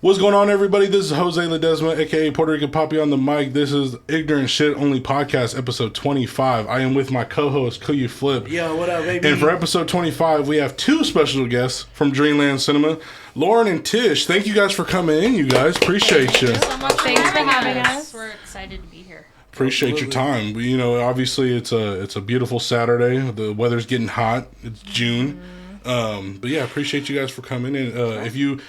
What's going on, everybody? This is Jose Ledesma, a.k.a. Puerto Rican Poppy on the mic. This is Ignorant Shxt Only podcast, episode 25. I am with my co-host, Kuya Flip. Yo, what up, baby? And for episode 25, we have two special guests from Dreamland Cinema, Luaren and Tish. Thank you guys for coming in, you guys. Appreciate you. Thank you so much. Thanks for having us. We're excited to be here. Appreciate your time. You know, obviously it's a beautiful Saturday. The weather's getting hot. It's June. But yeah, appreciate you guys for coming in. If you...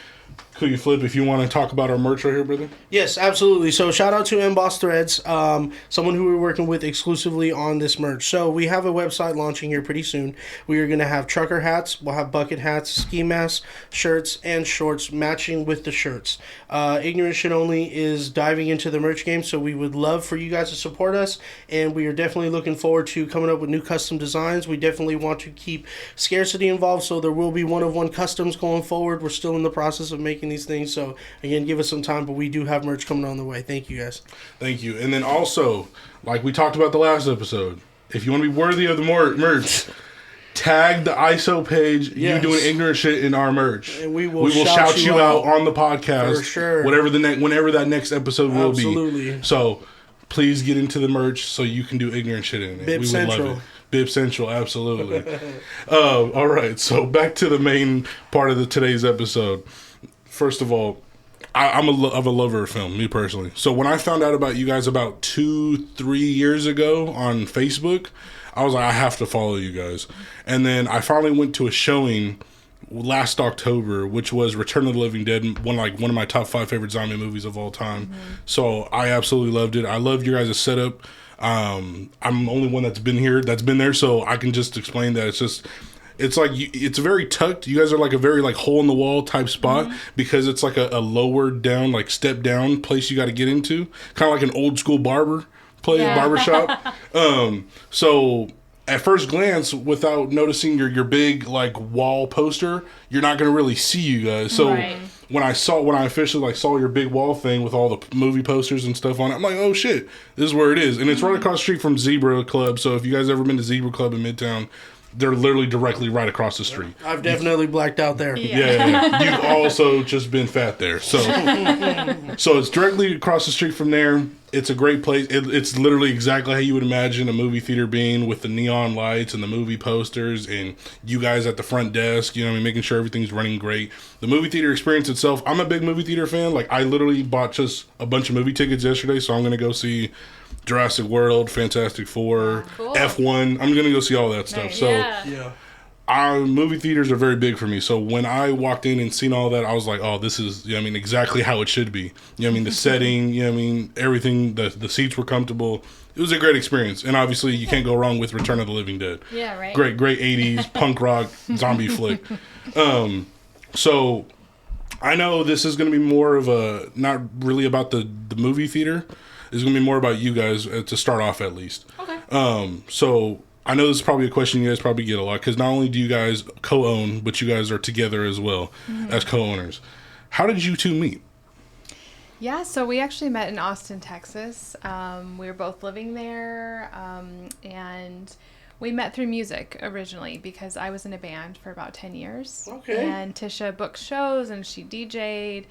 Kuya Flip, if you want to talk about our merch right here, brother. Yes, absolutely. So shout out to Emboss Threads, someone who we're working with exclusively on this merch. So we have a website launching here pretty soon. We are going to have trucker hats, we'll have bucket hats, ski masks, shirts, and shorts matching with the shirts. Ignorant Shxt Only is diving into the merch game, so we would love for you guys to support us, and we are definitely looking forward to coming up with new custom designs. We definitely want to keep scarcity involved, so there will be one-of-one customs going forward. We're still in the process of making these things, so again, give us some time, but we do have merch coming on the way. Thank you, guys. Thank you. And then also, like we talked about the last episode, if you want to be worthy of the merch, tag the ISO page. Yes. You doing ignorant shit in our merch, and we will shout you out on the podcast for sure. Whenever that next episode will Absolutely. Be. So please get into the merch so you can do ignorant shit in it. Bib we Central. would love it. Bib Central, absolutely. All right, so back to the main part of today's episode. First of all, I'm a lover of film, me personally. So when I found out about you guys about 2-3 years ago on Facebook, I was like, I have to follow you guys. And then I finally went to a showing last October, which was Return of the Living Dead, one of my top 5 favorite zombie movies of all time. Mm-hmm. So I absolutely loved it. I loved your guys' setup. I'm the only one that's been there, so I can just explain that it's like it's very tucked. You guys are like a very like hole in the wall type spot, mm-hmm. because it's like a lower down, like step down place you got to get into, kind of like an old school barber shop. So at first glance, without noticing your big like wall poster, you're not gonna really see you guys. So right. when I officially like saw your big wall thing with all the movie posters and stuff on it, I'm like, oh shit, this is where it is, and it's right across the street from Zebra Club. So if you guys ever been to Zebra Club in Midtown, they're literally directly right across the street. I've definitely blacked out there. Yeah. You've also just been fat there. So it's directly across the street from there. It's a great place. It's literally exactly how you would imagine a movie theater being, with the neon lights and the movie posters and you guys at the front desk, you know what I mean, making sure everything's running great. The movie theater experience itself, I'm a big movie theater fan. Like, I literally bought just a bunch of movie tickets yesterday, so I'm going to go see Jurassic World, Fantastic Four, cool. F1. I'm going to go see all that stuff. Nice. So yeah. Movie theaters are very big for me. So when I walked in and seen all that, I was like, oh, this is, you know what I mean, exactly how it should be. You know what I mean? The setting, you know what I mean, everything, the seats were comfortable. It was a great experience. And obviously you can't go wrong with Return of the Living Dead. Yeah, right. Great 80s punk rock zombie flick. So I know this is going to be more of a, not really about the movie theater. It's going to be more about you guys to start off, at least. Okay. So I know this is probably a question you guys probably get a lot, because not only do you guys co-own, but you guys are together as well, mm-hmm. as co-owners. How did you two meet? Yeah, so we actually met in Austin, Texas. We were both living there, and we met through music originally, because I was in a band for about 10 years. Okay. And Tisha booked shows, and she DJ'd,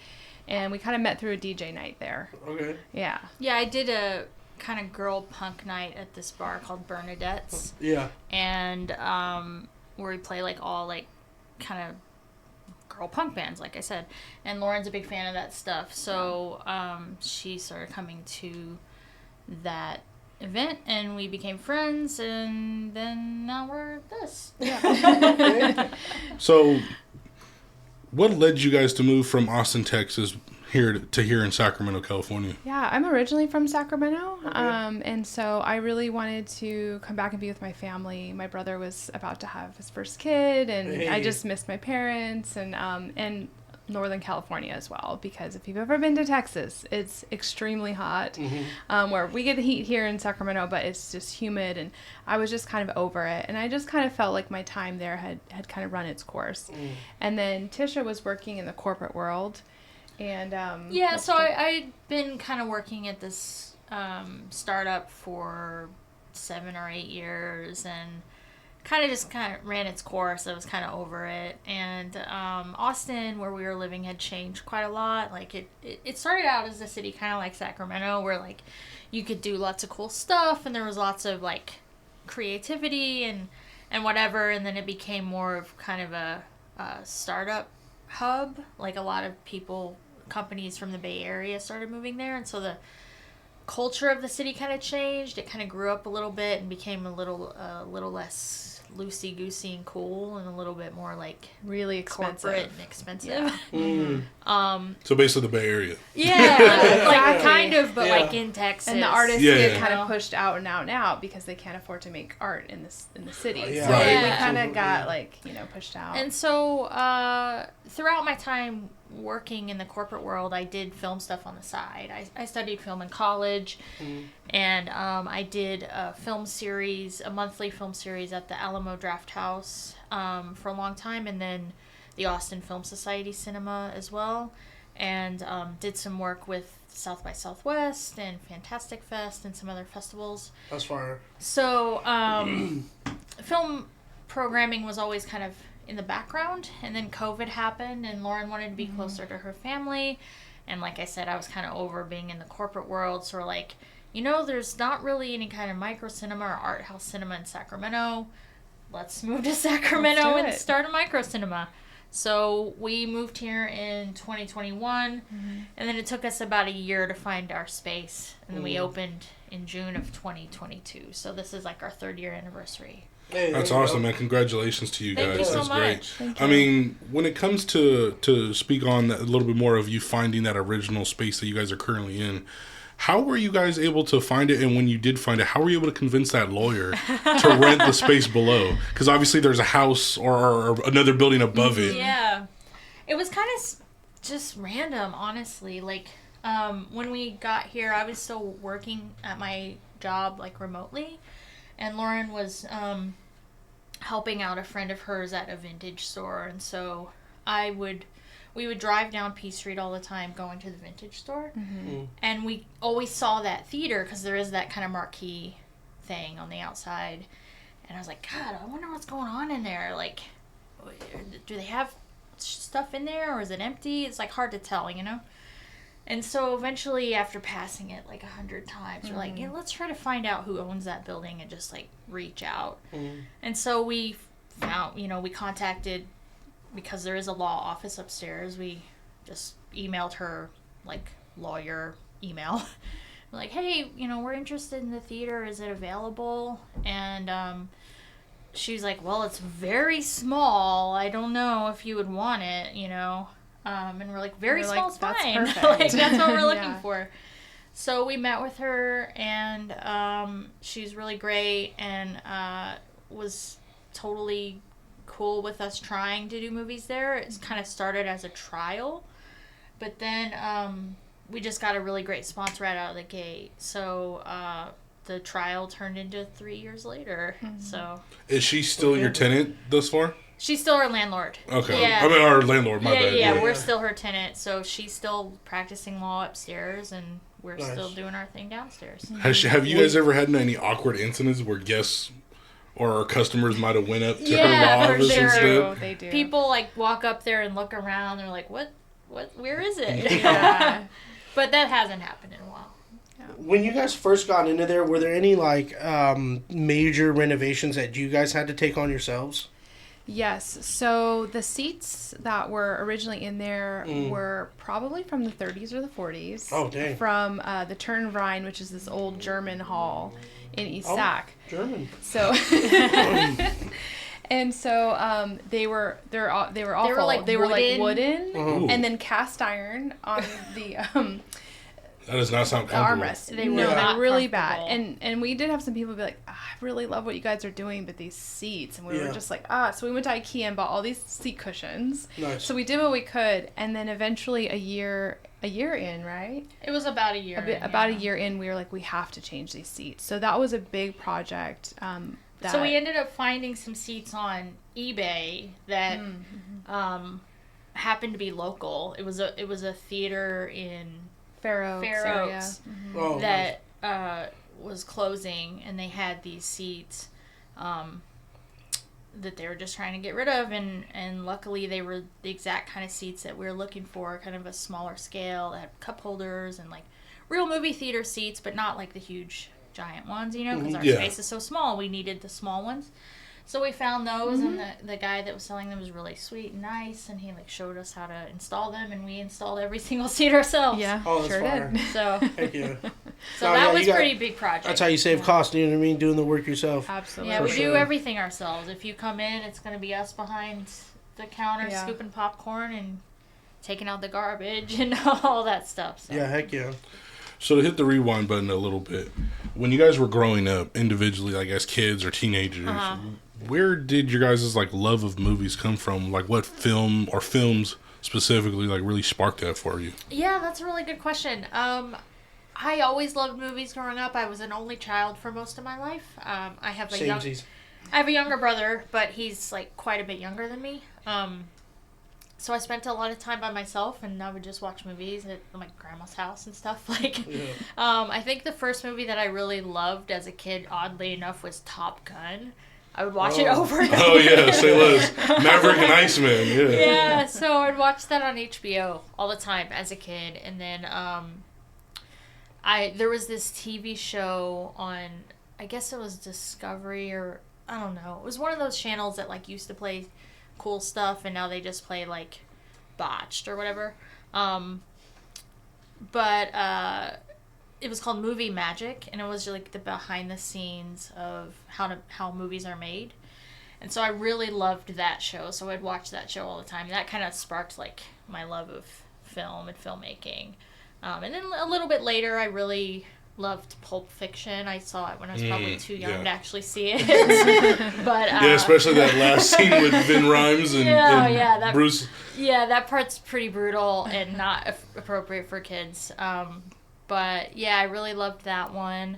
and we kind of met through a DJ night there. Okay. Yeah. Yeah, I did a kind of girl punk night at this bar called Bernadette's. Yeah. And where we play like all like kind of girl punk bands, like I said. And Lauren's a big fan of that stuff, so she started coming to that event, and we became friends, and then now we're this. Yeah. So what led you guys to move from Austin, Texas here in Sacramento, California? Yeah, I'm originally from Sacramento, okay. And so I really wanted to come back and be with my family. My brother was about to have his first kid, and I just missed my parents, and Northern California as well, because if you've ever been to Texas, it's extremely hot, mm-hmm. Where we get the heat here in Sacramento, but it's just humid, and I was just kind of over it, and I just kind of felt like my time there had kind of run its course. And then Tisha was working in the corporate world, and so I'd been kind of working at this startup for 7 or 8 years, and kind of ran its course. I was kind of over it. And Austin, where we were living, had changed quite a lot. Like it started out as a city kind of like Sacramento, where like you could do lots of cool stuff, and there was lots of like creativity and whatever. And then it became more of kind of a startup hub. Like a lot of companies from the Bay Area started moving there, and so the culture of the city kind of changed. It kind of grew up a little bit and became a little less loosey-goosey and cool, and a little bit more like really expensive. Corporate and expensive. Yeah. So basically the Bay Area. Yeah, like kind of, but like in Texas. And the artists get kind of pushed out and out because they can't afford to make art in the city. Yeah. So Right. we kind of got pushed out. And so throughout my time working in the corporate world, I did film stuff on the side. I studied film in college, and I did a monthly film series at the Alamo Draft House for a long time, and then the Austin Film Society Cinema as well, and did some work with South by Southwest and Fantastic Fest and some other festivals. That's fire. So film programming was always kind of in the background, and then COVID happened, and Lauren wanted to be closer to her family, and like I said, I was kind of over being in the corporate world, so we're like, there's not really any kind of micro cinema or art house cinema in Sacramento. Let's move to Sacramento and start a micro cinema. So we moved here in 2021, and then it took us about a year to find our space, and then we opened in June of 2022. So this is like our 3rd year anniversary. Hey, That's awesome, man. Congratulations to you guys. Thank you so That's great. much. Thank I you. mean, when it comes to speak on that, a little bit more of you finding that original space that you guys are currently in, how were you guys able to find it? And when you did find it, how were you able to convince that lawyer to rent the space below? Because obviously there's a house or another building above it. Yeah. It was kind of just random, honestly. Like, when we got here, I was still working at my job, like, remotely. And Lauren was helping out a friend of hers at a vintage store. And so we would drive down P Street all the time going to the vintage store. And we always saw that theater because there is that kind of marquee thing on the outside. And I was like, God, I wonder what's going on in there. Like, do they have stuff in there, or is it empty? It's like hard to tell, And so eventually, after passing it like 100 times, we're like, let's try to find out who owns that building and just like reach out. And so we found, we contacted, because there is a law office upstairs, we just emailed her like lawyer email. Like, hey, we're interested in the theater. Is it available? And she was like, well, it's very small. I don't know if you would want it, and we're like, very small is that's fine. perfect. Like, that's what we're looking Yeah. for. So we met with her, and she's really great, and was totally cool with us trying to do movies there. It's kind of started as a trial, but then we just got a really great sponsor right out of the gate. So the trial turned into 3 years later. So Is she still your tenant thus far? she's still our landlord. Okay. Yeah. I mean, our landlord, my bad. Yeah, we're still her tenant. So she's still practicing law upstairs, and we're Nice. still doing our thing downstairs. Have you guys ever had any awkward incidents where guests or customers might have went up to Yeah, her law for office sure. instead? They do. People like walk up there and look around. They're like, "What? Where is it?" Yeah. But that hasn't happened in a while. When you guys first got into there, were there any like major renovations that you guys had to take on yourselves? Yes. So the seats that were originally in there were probably from the 30s or the 40s. Oh, dang. From the Turnverein, which is this old German hall in East Oh. Sac. German. So, and so they were awful. like they were like wooden. Ooh. and then cast iron on the That does not sound the comfortable. armrest. They were No, not they're really bad. comfortable. And we did have some people be like, I really love what you guys are doing, but these seats, and we Yeah. were just like, so we went to IKEA and bought all these seat cushions. Nice. So we did what we could, and then eventually a year in, right? It was about a year. About a year in, we were like, we have to change these seats. So that was a big project. So we ended up finding some seats on eBay that happened to be local. It was a theater in Fair Oaks Fair area. Oaks Oh, that was closing, and they had these seats. that they were just trying to get rid of, and luckily they were the exact kind of seats that we were looking for, kind of a smaller scale that had cup holders and like real movie theater seats, but not like the huge giant ones, you know, because our space is so small. We needed the small ones. So we found those, and the guy that was selling them was really sweet and nice, and he like showed us how to install them, and we installed every single seat ourselves. Yeah, sure did. So, Heck yeah. that was pretty big project. That's how you save cost, you know what I mean? Doing the work yourself. Absolutely. Yeah, we do everything ourselves. If you come in, it's going to be us behind the counter scooping popcorn and taking out the garbage and all that stuff. So. Yeah, heck yeah. So to hit the rewind button a little bit, when you guys were growing up individually, like as kids or teenagers, where did your guys' like love of movies come from? Like what film or films specifically like really sparked that for you? Yeah, that's a really good question. I always loved movies growing up. I was an only child for most of my life. I have a younger brother, but he's like quite a bit younger than me. So I spent a lot of time by myself, and I would just watch movies at my grandma's house and stuff. I think the first movie that I really loved as a kid, oddly enough, was Top Gun. I would watch it over and over. Oh, yeah, say less. Maverick and Iceman, yeah. Yeah, so I'd watch that on HBO all the time as a kid. And then there was this TV show on, I guess it was Discovery, or I don't know. It was one of those channels that like used to play cool stuff, and now they just play like Botched or whatever. But it was called Movie Magic, and it was like the behind the scenes of how movies are made. And so I really loved that show, so I'd watch that show all the time. That kind of sparked like my love of film and filmmaking. And then a little bit later, I really loved Pulp Fiction. I saw it when I was probably too young to actually see it. But especially that last scene with Vin Rhames and Bruce. Yeah, that part's pretty brutal and not appropriate for kids. But yeah, I really loved that one.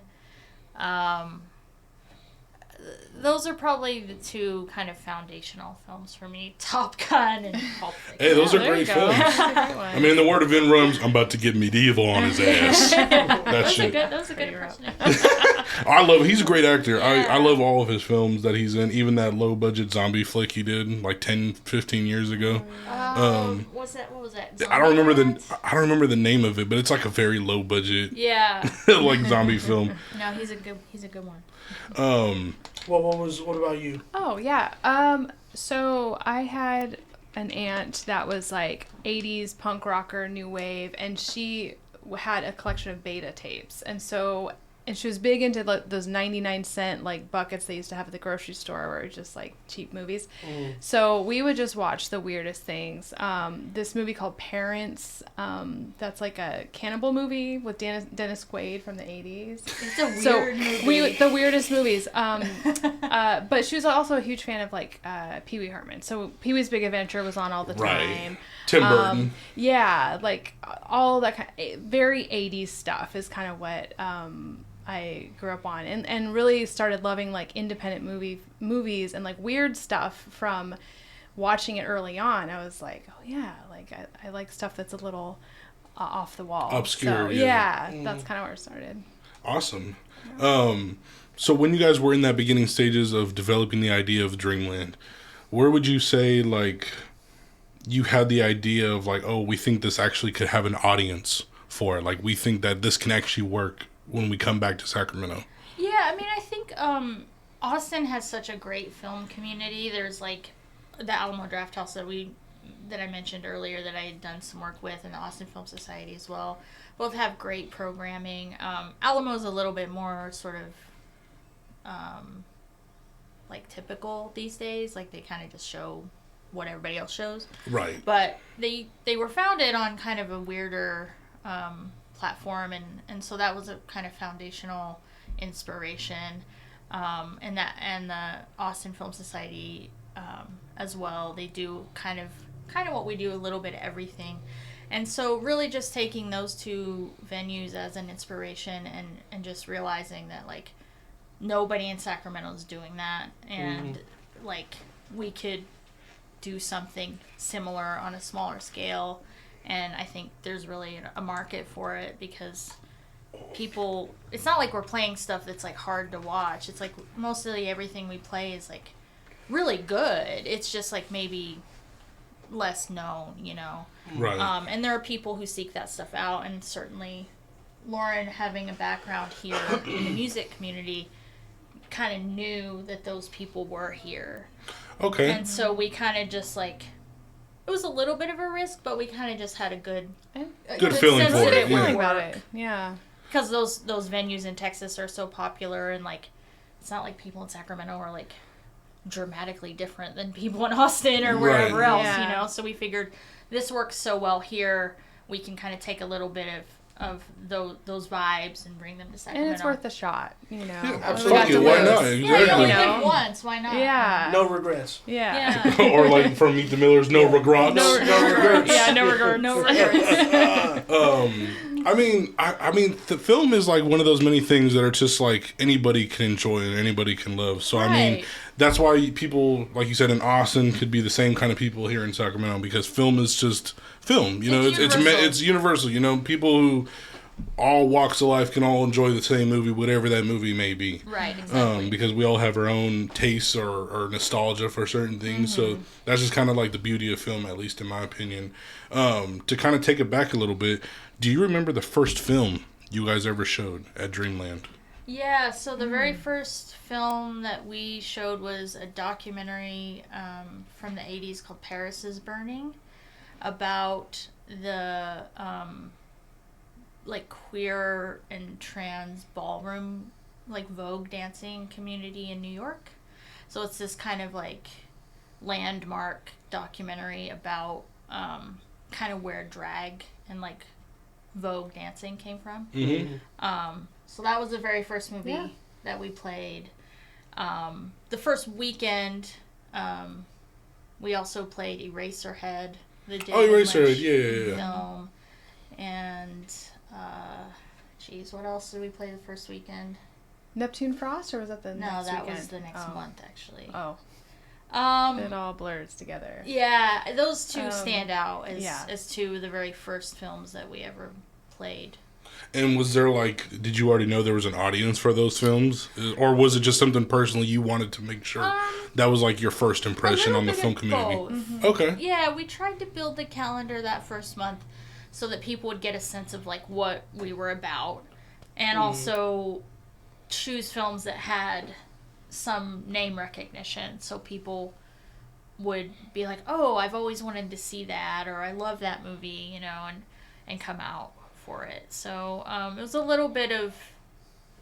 Those are probably the two kind of foundational films for me: Top Gun and Pulp Fiction. Hey, those are great films. I mean, in the word of Vin Rhames, I'm about to get medieval on his ass. That was a good impression. I love. He's a great actor. I love all of his films that he's in. Even that low budget zombie flick he did like 10, 15 years ago. What was that? I don't remember the name of it, but it's like a very low budget. Yeah. like zombie film. No, he's a good one. What about you? Oh, yeah. So I had an aunt that was like 80s punk rocker, new wave, and she had a collection of beta tapes. And she was big into those 99-cent like buckets they used to have at the grocery store, where it was just like cheap movies. So we would just watch the weirdest things. This movie called Parents, that's like a cannibal movie with Dennis Quaid from the 80s. It's a weird movie. The weirdest movies. But she was also a huge fan of like Pee Wee Herman. So Pee Wee's Big Adventure was on all the time. Right. Tim Burton. Yeah, like all that kind of very 80s stuff is kind of what I grew up on, and really started loving like independent movies and like weird stuff from watching it early on. I was like, oh yeah, like I like stuff that's a little off the wall, obscure. So, that's kind of where it started. Awesome. So when you guys were in that beginning stages of developing the idea of Dreamland, where would you say like you had the idea of like, oh, we think this actually could have an audience for it, like we think that this can actually work when we come back to Sacramento? Yeah, I mean, I think Austin has such a great film community. There's like the Alamo Drafthouse that I mentioned earlier that I had done some work with, and the Austin Film Society as well. Both have great programming. Alamo's a little bit more sort of like typical these days. Like they kind of just show what everybody else shows. Right. But they were founded on kind of a weirder platform, and so that was a kind of foundational inspiration, and the Austin Film Society as well. They do kind of what we do, a little bit of everything, and so really just taking those two venues as an inspiration, and just realizing that like nobody in Sacramento is doing that, and like we could do something similar on a smaller scale. And I think there's really a market for it, because people, it's not like we're playing stuff that's like hard to watch. It's like mostly everything we play is like really good. It's just like maybe less known, you know. Right. And there are people who seek that stuff out, and certainly Lauren, having a background here in the music community, kind of knew that those people were here. Okay. And so we kind of just like, it was a little bit of a risk, but we kind of just had a good feeling sense for that it. would Feeling about work. it. Yeah. Because those venues in Texas are so popular, and like, it's not like people in Sacramento are like dramatically different than people in Austin or wherever Right. else, Yeah. you know. So we figured this works so well here, we can kind of take a little bit of those vibes and bring them to Sacramento. And it's worth a shot, you know. Yeah, absolutely. fuck it, why not? Yeah, you Exactly. only You know? live once. Why not? Yeah. No regrets. Yeah. Yeah. Or like from Meet the Millers, no regrets. No regrets. Yeah, no regrets. No regrets. I mean, the film is like one of those many things that are just like anybody can enjoy and anybody can love. So I mean, Right. that's why people, like you said, in Austin could be the same kind of people here in Sacramento, because film is just film. You know, It's it's universal. You know, people who all walks of life can all enjoy the same movie, whatever that movie may be. Right, exactly. Because we all have our own tastes or nostalgia for certain things. So that's just kind of like the beauty of film, at least in my opinion. To kind of take it back a little bit, do you remember the first film you guys ever showed at Dreamland? Yeah, so the very first film that we showed was a documentary from the 80s called Paris is Burning, about the like queer and trans ballroom, like Vogue dancing community in New York. So it's this kind of like landmark documentary about kind of where drag and like Vogue dancing came from. So that was the very first movie that we played. The first weekend, we also played Eraserhead, the David Eraserhead, Lynch yeah. film. And, what else did we play the first weekend? Neptune Frost, or was that the No, next that weekend? was the next month, actually. Oh, it all blurs together. Yeah, those two stand out yeah. as two of the very first films that we ever played. And was there like, did you already know there was an audience for those films? Or was it just something personally you wanted to make sure that was like your first impression on the film community? Both. Okay. Yeah, we tried to build the calendar that first month so that people would get a sense of like what we were about, and also choose films that had some name recognition, so people would be like, oh, I've always wanted to see that, or I love that movie, you know, and come out for it. So it was a little bit of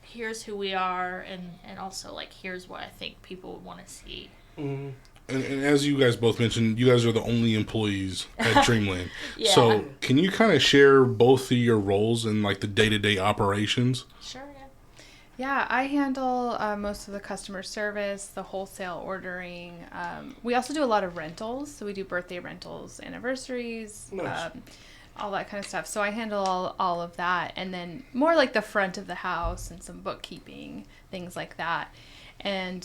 here's who we are, and also like here's what I think people would want to see. And as you guys both mentioned, you guys are the only employees at Dreamland. Yeah. So can you kind of share both of your roles in like the day-to-day operations? Sure, yeah. Yeah, I handle most of the customer service, the wholesale ordering. We also do a lot of rentals. So we do birthday rentals, anniversaries, Nice. all that kind of stuff. So I handle all of that. And then more like the front of the house and some bookkeeping, things like that. And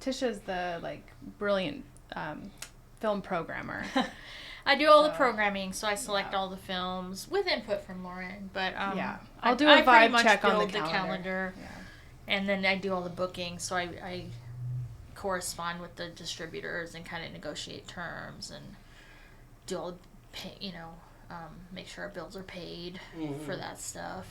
Tisha's the like brilliant film programmer. I do all the programming, so I select all the films with input from Lauren. But Yeah. I'll do a pretty vibe much check on the build calendar. Yeah. and then I do all the bookings. So I correspond with the distributors and kind of negotiate terms and do all, make sure our bills are paid for that stuff.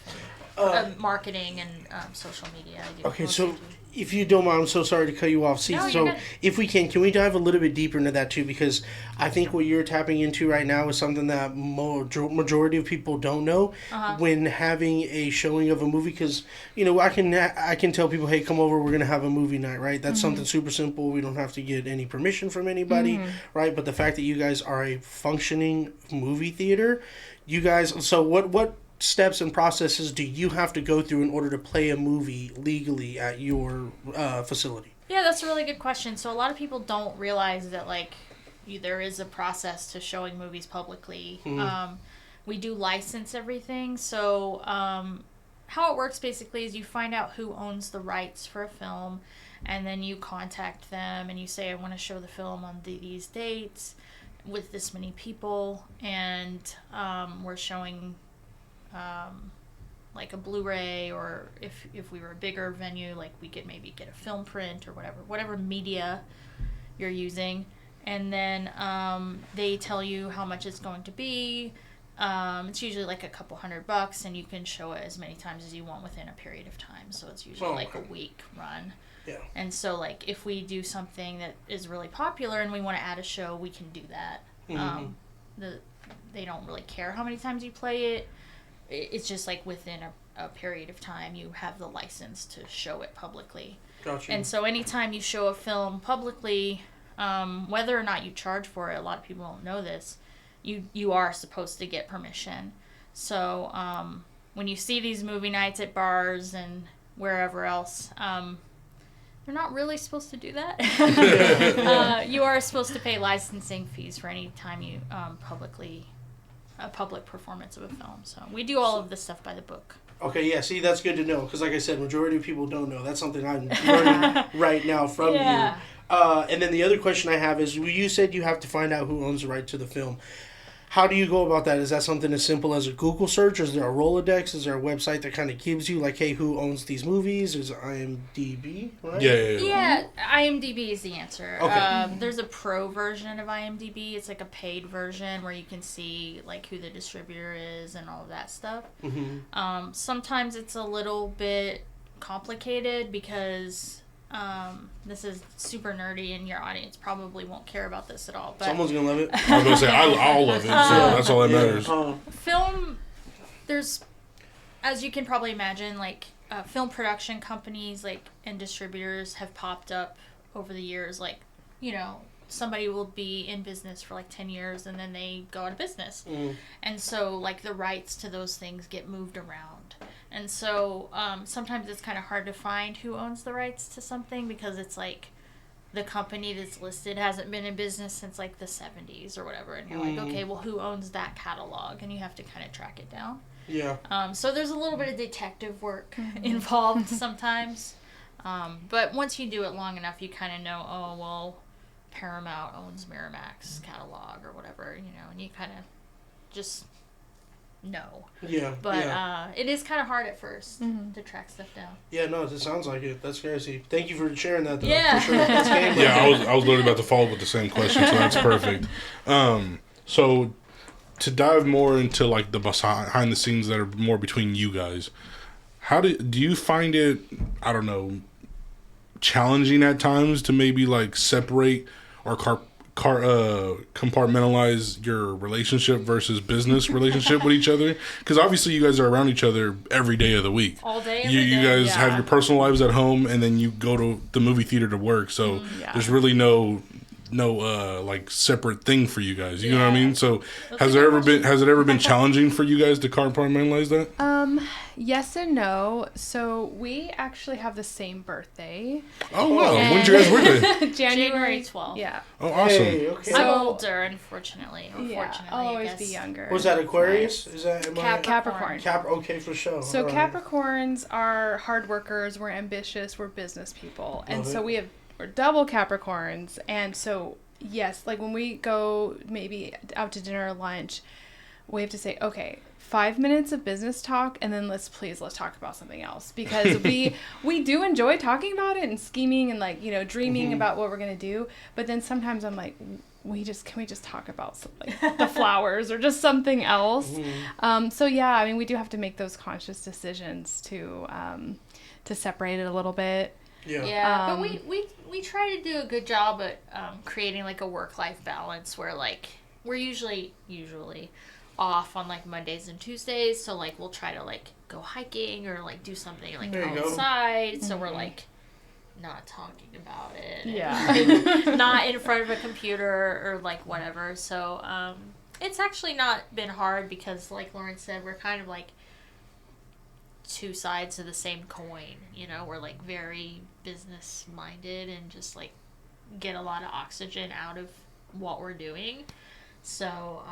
And, marketing and social media. I do Okay, most so of it. if you don't mind, I'm so sorry to cut you off. See, No, you're so good. if we can we dive a little bit deeper into that too? Because I think what you're tapping into right now is something that majority of people don't know when having a showing of a movie. Because I can tell people, hey, come over, we're gonna have a movie night, right? That's something super simple. We don't have to get any permission from anybody, right? But the fact that you guys are a functioning movie theater, you guys. So what steps and processes do you have to go through in order to play a movie legally at your facility? Yeah, that's a really good question. So a lot of people don't realize that there is a process to showing movies publicly. We do license everything. So how it works basically is you find out who owns the rights for a film, and then you contact them and you say, I want to show the film on these dates with this many people, and we're showing like a Blu-ray, or if we were a bigger venue, like we could maybe get a film print or whatever media you're using. And then they tell you how much it's going to be. It's usually like a couple $100, and you can show it as many times as you want within a period of time. So it's usually like a week run. Yeah. And so, like, if we do something that is really popular and we want to add a show, we can do that. They don't really care how many times you play it. It's just like within a period of time, you have the license to show it publicly. Gotcha. And so anytime you show a film publicly, whether or not you charge for it, a lot of people don't know this, you are supposed to get permission. So when you see these movie nights at bars and wherever else, you're not really supposed to do that. You are supposed to pay licensing fees for any time you a public performance of a film. So we do all of this stuff by the book. Okay, yeah, see, that's good to know, because like I said, majority of people don't know. That's something I'm learning right now from you. And then the other question I have is, you said you have to find out who owns the right to the film. How do you go about that? Is that something as simple as a Google search? Is there a Rolodex? Is there a website that kind of gives you, like, hey, who owns these movies? Is it IMDb, right? Yeah, IMDb is the answer. Okay. There's a pro version of IMDb. It's like a paid version where you can see, like, who the distributor is and all of that stuff. Mm-hmm. Sometimes it's a little bit complicated because... this is super nerdy, and your audience probably won't care about this at all. But someone's gonna love it. I was gonna say I'll love it, so that's all that matters. Film, there's, as you can probably imagine, like film production companies, like, and distributors have popped up over the years. Like, you know, somebody will be in business for like 10 years and then they go out of business, and so like the rights to those things get moved around. And so sometimes it's kind of hard to find who owns the rights to something, because it's like the company that's listed hasn't been in business since like the 70s or whatever. And you're like, okay, well, who owns that catalog? And you have to kind of track it down. Yeah. So there's a little bit of detective work involved sometimes. But once you do it long enough, you kind of know, oh, well, Paramount owns Miramax catalog or whatever, you know, and you kind of just... No. Yeah. But it is kind of hard at first to track stuff down. Yeah, no, it sounds like it. That's crazy. Thank you for sharing that, though. Yeah. For sure. That's game. Yeah, I was literally about to follow up with the same question, so that's perfect. So to dive more into like the behind the scenes that are more between you guys, how do you find it, I don't know, challenging at times to maybe like separate or compartmentalize your relationship versus business relationship with each other? Because obviously you guys are around each other every day of the week. All day, you guys have your personal lives at home, and then you go to the movie theater to work. So there's really no like separate thing for you guys. You know what I mean? So has it ever been challenging for you guys to compartmentalize that? Yes and no. So we actually have the same birthday. Oh wow! When's your guys' birthday? January 12th. Yeah. Oh, awesome. Hey, okay. I'm older, unfortunately. I'll always be younger. Was that Aquarius? Is that Capricorn? Okay, for sure. So all right. Capricorns are hard workers. We're ambitious. We're business people, and so we're double Capricorns. And so yes, like when we go maybe out to dinner or lunch, we have to say, okay, 5 minutes of business talk, and then let's talk about something else, because we do enjoy talking about it and scheming and, like, you know, dreaming about what we're gonna do. But then sometimes I'm like, can we just talk about like the flowers or just something else? So yeah, I mean, we do have to make those conscious decisions to separate it a little bit. Yeah, but we try to do a good job at creating like a work-life balance where, like, we're usually off on like Mondays and Tuesdays, so like we'll try to like go hiking or like do something like outside, so we're like not talking about it, not in front of a computer or like whatever. So it's actually not been hard, because like Lauren said, we're kind of like two sides of the same coin, you know. We're like very business minded and just like get a lot of oxygen out of what we're doing. So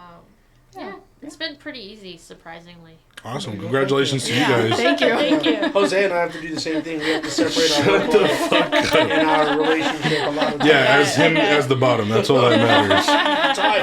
yeah, it's been pretty easy, surprisingly. Awesome. Congratulations to you guys. Thank you. Thank you. Jose and I have to do the same thing. We have to separate our work life and our relationship a lot of times. Yeah, as him as the bottom. That's all that matters. Tight.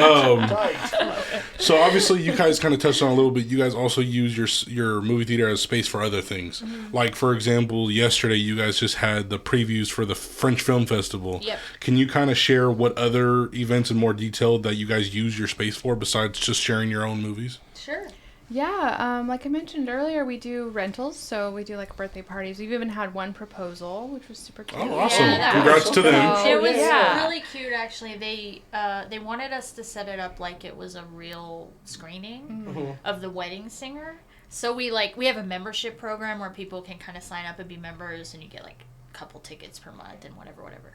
So obviously, you guys kind of touched on a little bit. You guys also use your movie theater as space for other things. Like, for example, yesterday you guys just had the previews for the French Film Festival. Yep. Can you kind of share what other events in more detail that you guys use your space for besides just sharing your own movies? Sure. Yeah, like I mentioned earlier, we do rentals, so we do like birthday parties. We've even had one proposal, which was super cute. Oh, awesome! Yeah. Congrats to them. So, It was yeah. really cute, actually. They wanted us to set it up like it was a real screening of The Wedding Singer. So we have a membership program where people can kind of sign up and be members, and you get like a couple tickets per month and whatever.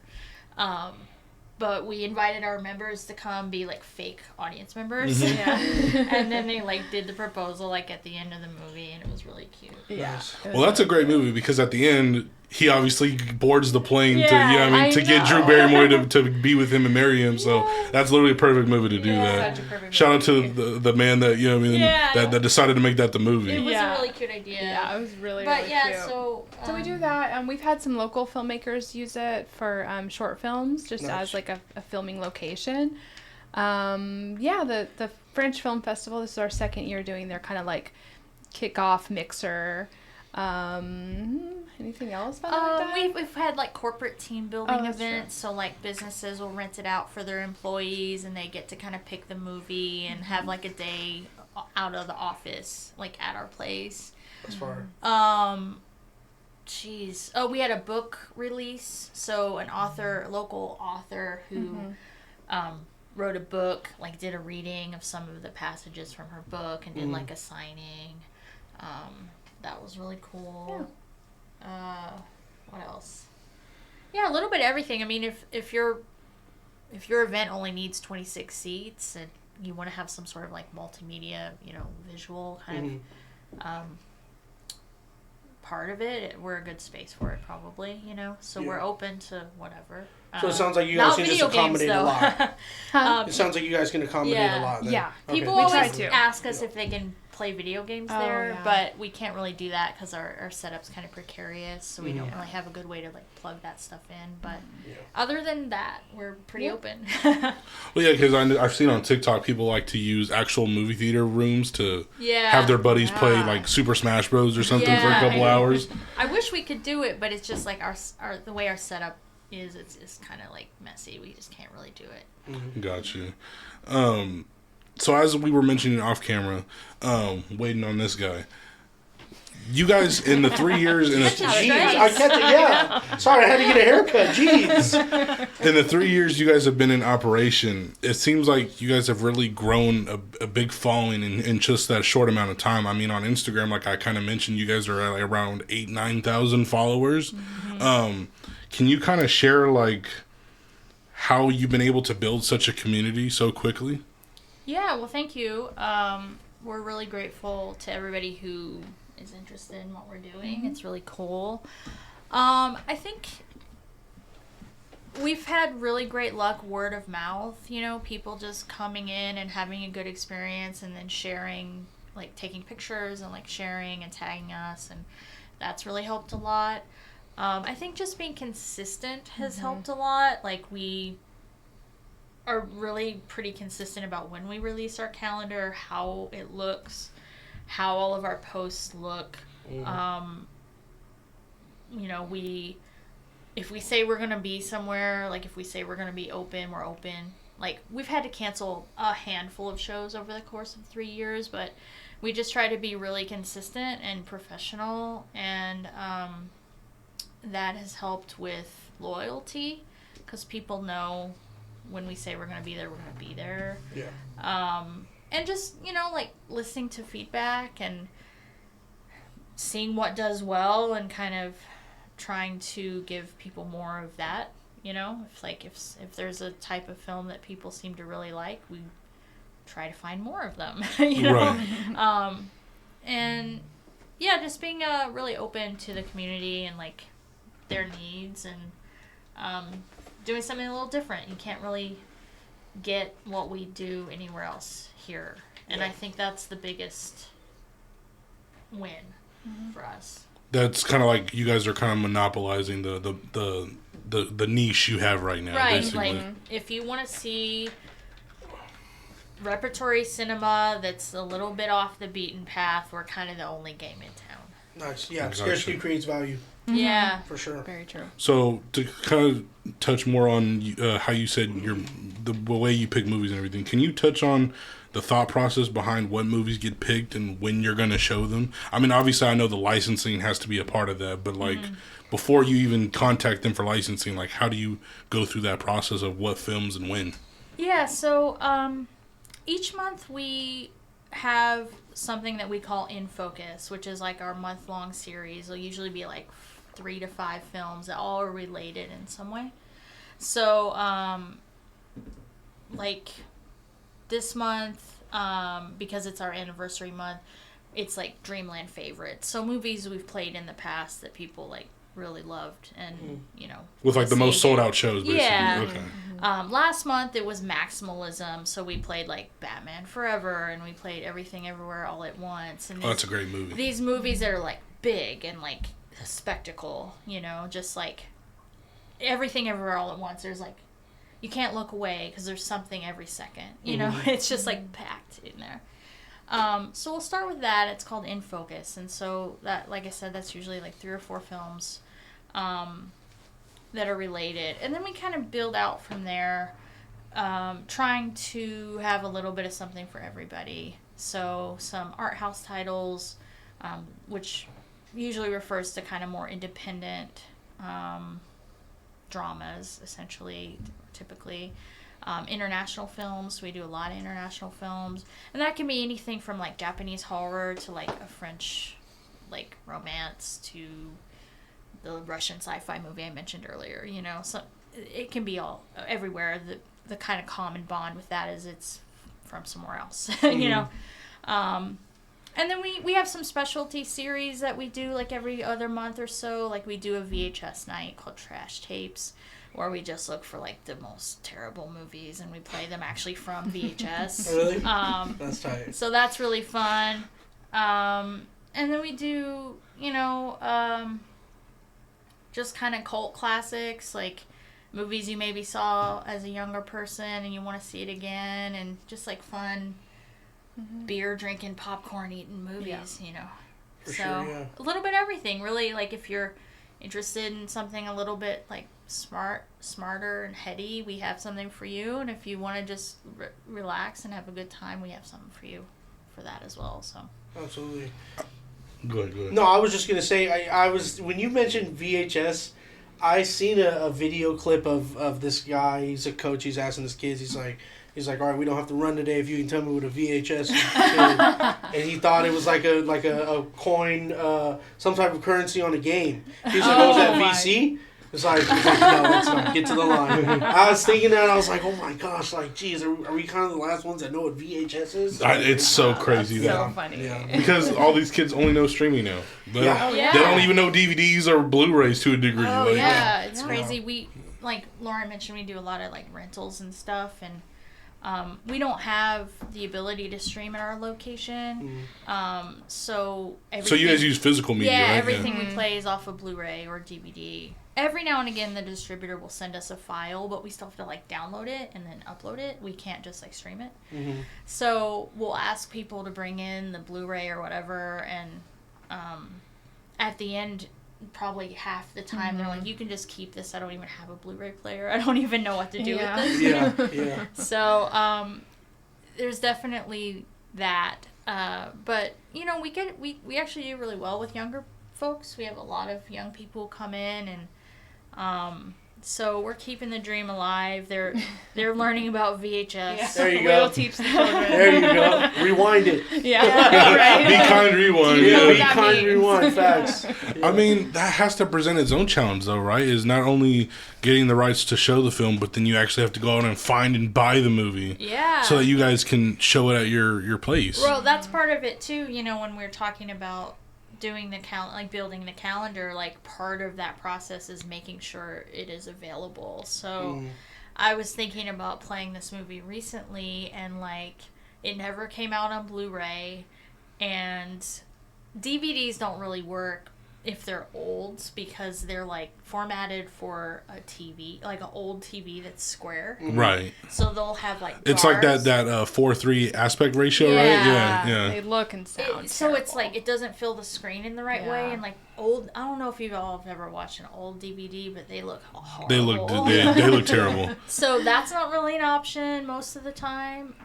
But we invited our members to come be like fake audience members. Yeah. And then they like did the proposal like at the end of the movie, and it was really cute. Yeah. Well, that's a great movie because at the end, he obviously boards the plane Yeah, to get Drew know. Barrymore to be with him and marry him. So that's literally a perfect movie to do Yeah. that. Such a perfect Shout out movie. to the man that that decided to make that the movie. It was Yeah. a really cute idea. Yeah, it was really, But really yeah, cute. so we do that. We've had some local filmmakers use it for short films, just Nice. as like a filming location. The French Film Festival. This is our second year doing their kind of like kickoff mixer. Anything else about that? we've had like corporate team building Oh, that's events, so like businesses will rent it out for their employees, and they get to kind of pick the movie and have like a day out of the office, like at our place. That's far. We had a book release, so local author who wrote a book, like did a reading of some of the passages from her book and did like a signing. That was really cool. What else? Yeah, a little bit of everything. I mean, if your event only needs 26 seats and you want to have some sort of like multimedia, visual kind of part of it, we're a good space for it probably, so we're open to whatever. So it sounds like you guys can just accommodate a lot. It sounds like you guys can accommodate a lot then. Yeah. Okay. People We always try to. ask us if they can play video games there, yeah. but we can't really do that because our setup's kind of precarious, so we don't really have a good way to like plug that stuff in. But other than that, we're pretty open. Well, yeah, because I've seen on TikTok people like to use actual movie theater rooms to have their buddies play like Super Smash Bros. Or something for a couple hours. I wish we could do it, but it's just like the way our setup is. It's kind of like messy. We just can't really do it. Gotcha. So as we were mentioning off camera, waiting on this guy, you guys in the 3 years in Jeez, I catch it. Yeah. Sorry, I had to get a haircut. Jeez. in the 3 years you guys have been in operation, it seems like you guys have really grown a big following in just that short amount of time. I mean, on Instagram, like I kind of mentioned, you guys are at around 8,000-9,000 followers. Can you kind of share like how you've been able to build such a community so quickly? Yeah, well, thank you. We're really grateful to everybody who is interested in what we're doing. It's really cool. I think we've had really great luck word of mouth, people just coming in and having a good experience and then sharing, like taking pictures and like sharing and tagging us, and that's really helped a lot. I think just being consistent has helped a lot. Like we are really pretty consistent about when we release our calendar, how it looks, how all of our posts look. If we say we're going to be somewhere, like if we say we're going to be open, we're open. Like we've had to cancel a handful of shows over the course of 3 years, but we just try to be really consistent and professional, and that has helped with loyalty because people know when we say we're going to be there, we're going to be there. Yeah. And just, like listening to feedback and seeing what does well and kind of trying to give people more of that, if there's a type of film that people seem to really like, we try to find more of them, Right. And yeah, just being really open to the community and like their needs, and doing something a little different. You can't really get what we do anywhere else here, and I think that's the biggest win for us. That's kind of like you guys are kind of monopolizing the niche you have right now, Right, basically. like if you want to see repertory cinema that's a little bit off the beaten path. We're kind of the only game in town. Nice. Yeah, Gotcha. scarcity creates value. Yeah. For sure. Very true. So to kind of touch more on how you said the way you pick movies and everything, can you touch on the thought process behind what movies get picked and when you're going to show them? I mean, obviously, I know the licensing has to be a part of that, but like before you even contact them for licensing, like how do you go through that process of what films and when? Yeah. So each month we have something that we call In Focus, which is like our month-long series. It'll usually be like 3 to 5 films that all are related in some way. So, like this month, because it's our anniversary month, it's like Dreamland favorites. So movies we've played in the past that people like really loved and, With like the most sold out shows, basically. Yeah. Okay. Last month it was maximalism, so we played like Batman Forever and we played Everything Everywhere All at Once. And That's a great movie. These movies that are like big and like a spectacle, just like Everything Everywhere All at Once. There's like, you can't look away because there's something every second, it's just like packed in there. So we'll start with that. It's called In Focus. And so that, like I said, that's usually like 3 or 4 films that are related. And then we kind of build out from there, trying to have a little bit of something for everybody. So some art house titles, which usually refers to kind of more independent dramas, essentially, typically. International films. We do a lot of international films. And that can be anything from like Japanese horror to like a French like romance to the Russian sci-fi movie I mentioned earlier. So it can be all everywhere. The kind of common bond with that is it's from somewhere else. And then we have some specialty series that we do like every other month or so. Like we do a VHS night called Trash Tapes, where we just look for like the most terrible movies and we play them actually from VHS. Really? That's tight. So that's really fun. And then we do, just kind of cult classics, like movies you maybe saw as a younger person and you want to see it again, and just like fun beer drinking, popcorn eating movies, For so sure, yeah. a little bit of everything, really. Like if you're interested in something a little bit like smarter and heady, we have something for you. And if you want to just relax and have a good time, we have something for you for that as well. So Absolutely. Go ahead. No, I was just gonna say, I was, when you mentioned VHS, I seen a video clip of this guy. He's a coach. He's asking his kids. He's like, all right, we don't have to run today if you can tell me what a VHS is. And he thought it was like a coin, some type of currency on a game. He's like, oh, is that VC? It's like, no, that's not. Get to the line. I was thinking that. I was like, oh my gosh, like, geez, are we kind of the last ones that know what VHS is? It's so crazy That's that so funny. Yeah. because all these kids only know streaming now. They don't even know DVDs or Blu-rays to a degree. Oh, like, yeah, it's crazy. We, like Lauren mentioned, we do a lot of like rentals and stuff, and we don't have the ability to stream at our location. So you guys use physical media, yeah, right? everything we play is off of Blu-ray or DVD. Every now and again, the distributor will send us a file, but we still have to like download it and then upload it. We can't just like stream it. So we'll ask people to bring in the Blu-ray or whatever, and at the end, probably half the time they're like, you can just keep this. I don't even have a Bluray player. I don't even know what to do with this. Yeah. So there's definitely that. But we actually do really well with younger folks. We have a lot of young people come in, and so we're keeping the dream alive. They're learning about VHS. Yeah. There you We'll go. teach the children. There you go. Rewind it. Yeah. Right. Be kind, rewind. Yeah, what be that kind, means? rewind. Facts. I mean, that has to present its own challenge, though, right? Is not only getting the rights to show the film, but then you actually have to go out and find and buy the movie. Yeah. So that you guys can show it at your place. Well, that's part of it too. When we're talking about doing the building the calendar, like part of that process is making sure it is available. So I was thinking about playing this movie recently, and like it never came out on Blu-ray, and DVDs don't really work if they're old because they're like formatted for a TV, like an old TV that's square. Right. So they'll have like it's like bars. that 4:3 aspect ratio, right? Yeah. They look and sound So it's terrible. like it doesn't fill the screen in the right way, and like old. I don't know if you've all ever watched an old DVD, but they look horrible. They look terrible. So that's not really an option most of the time.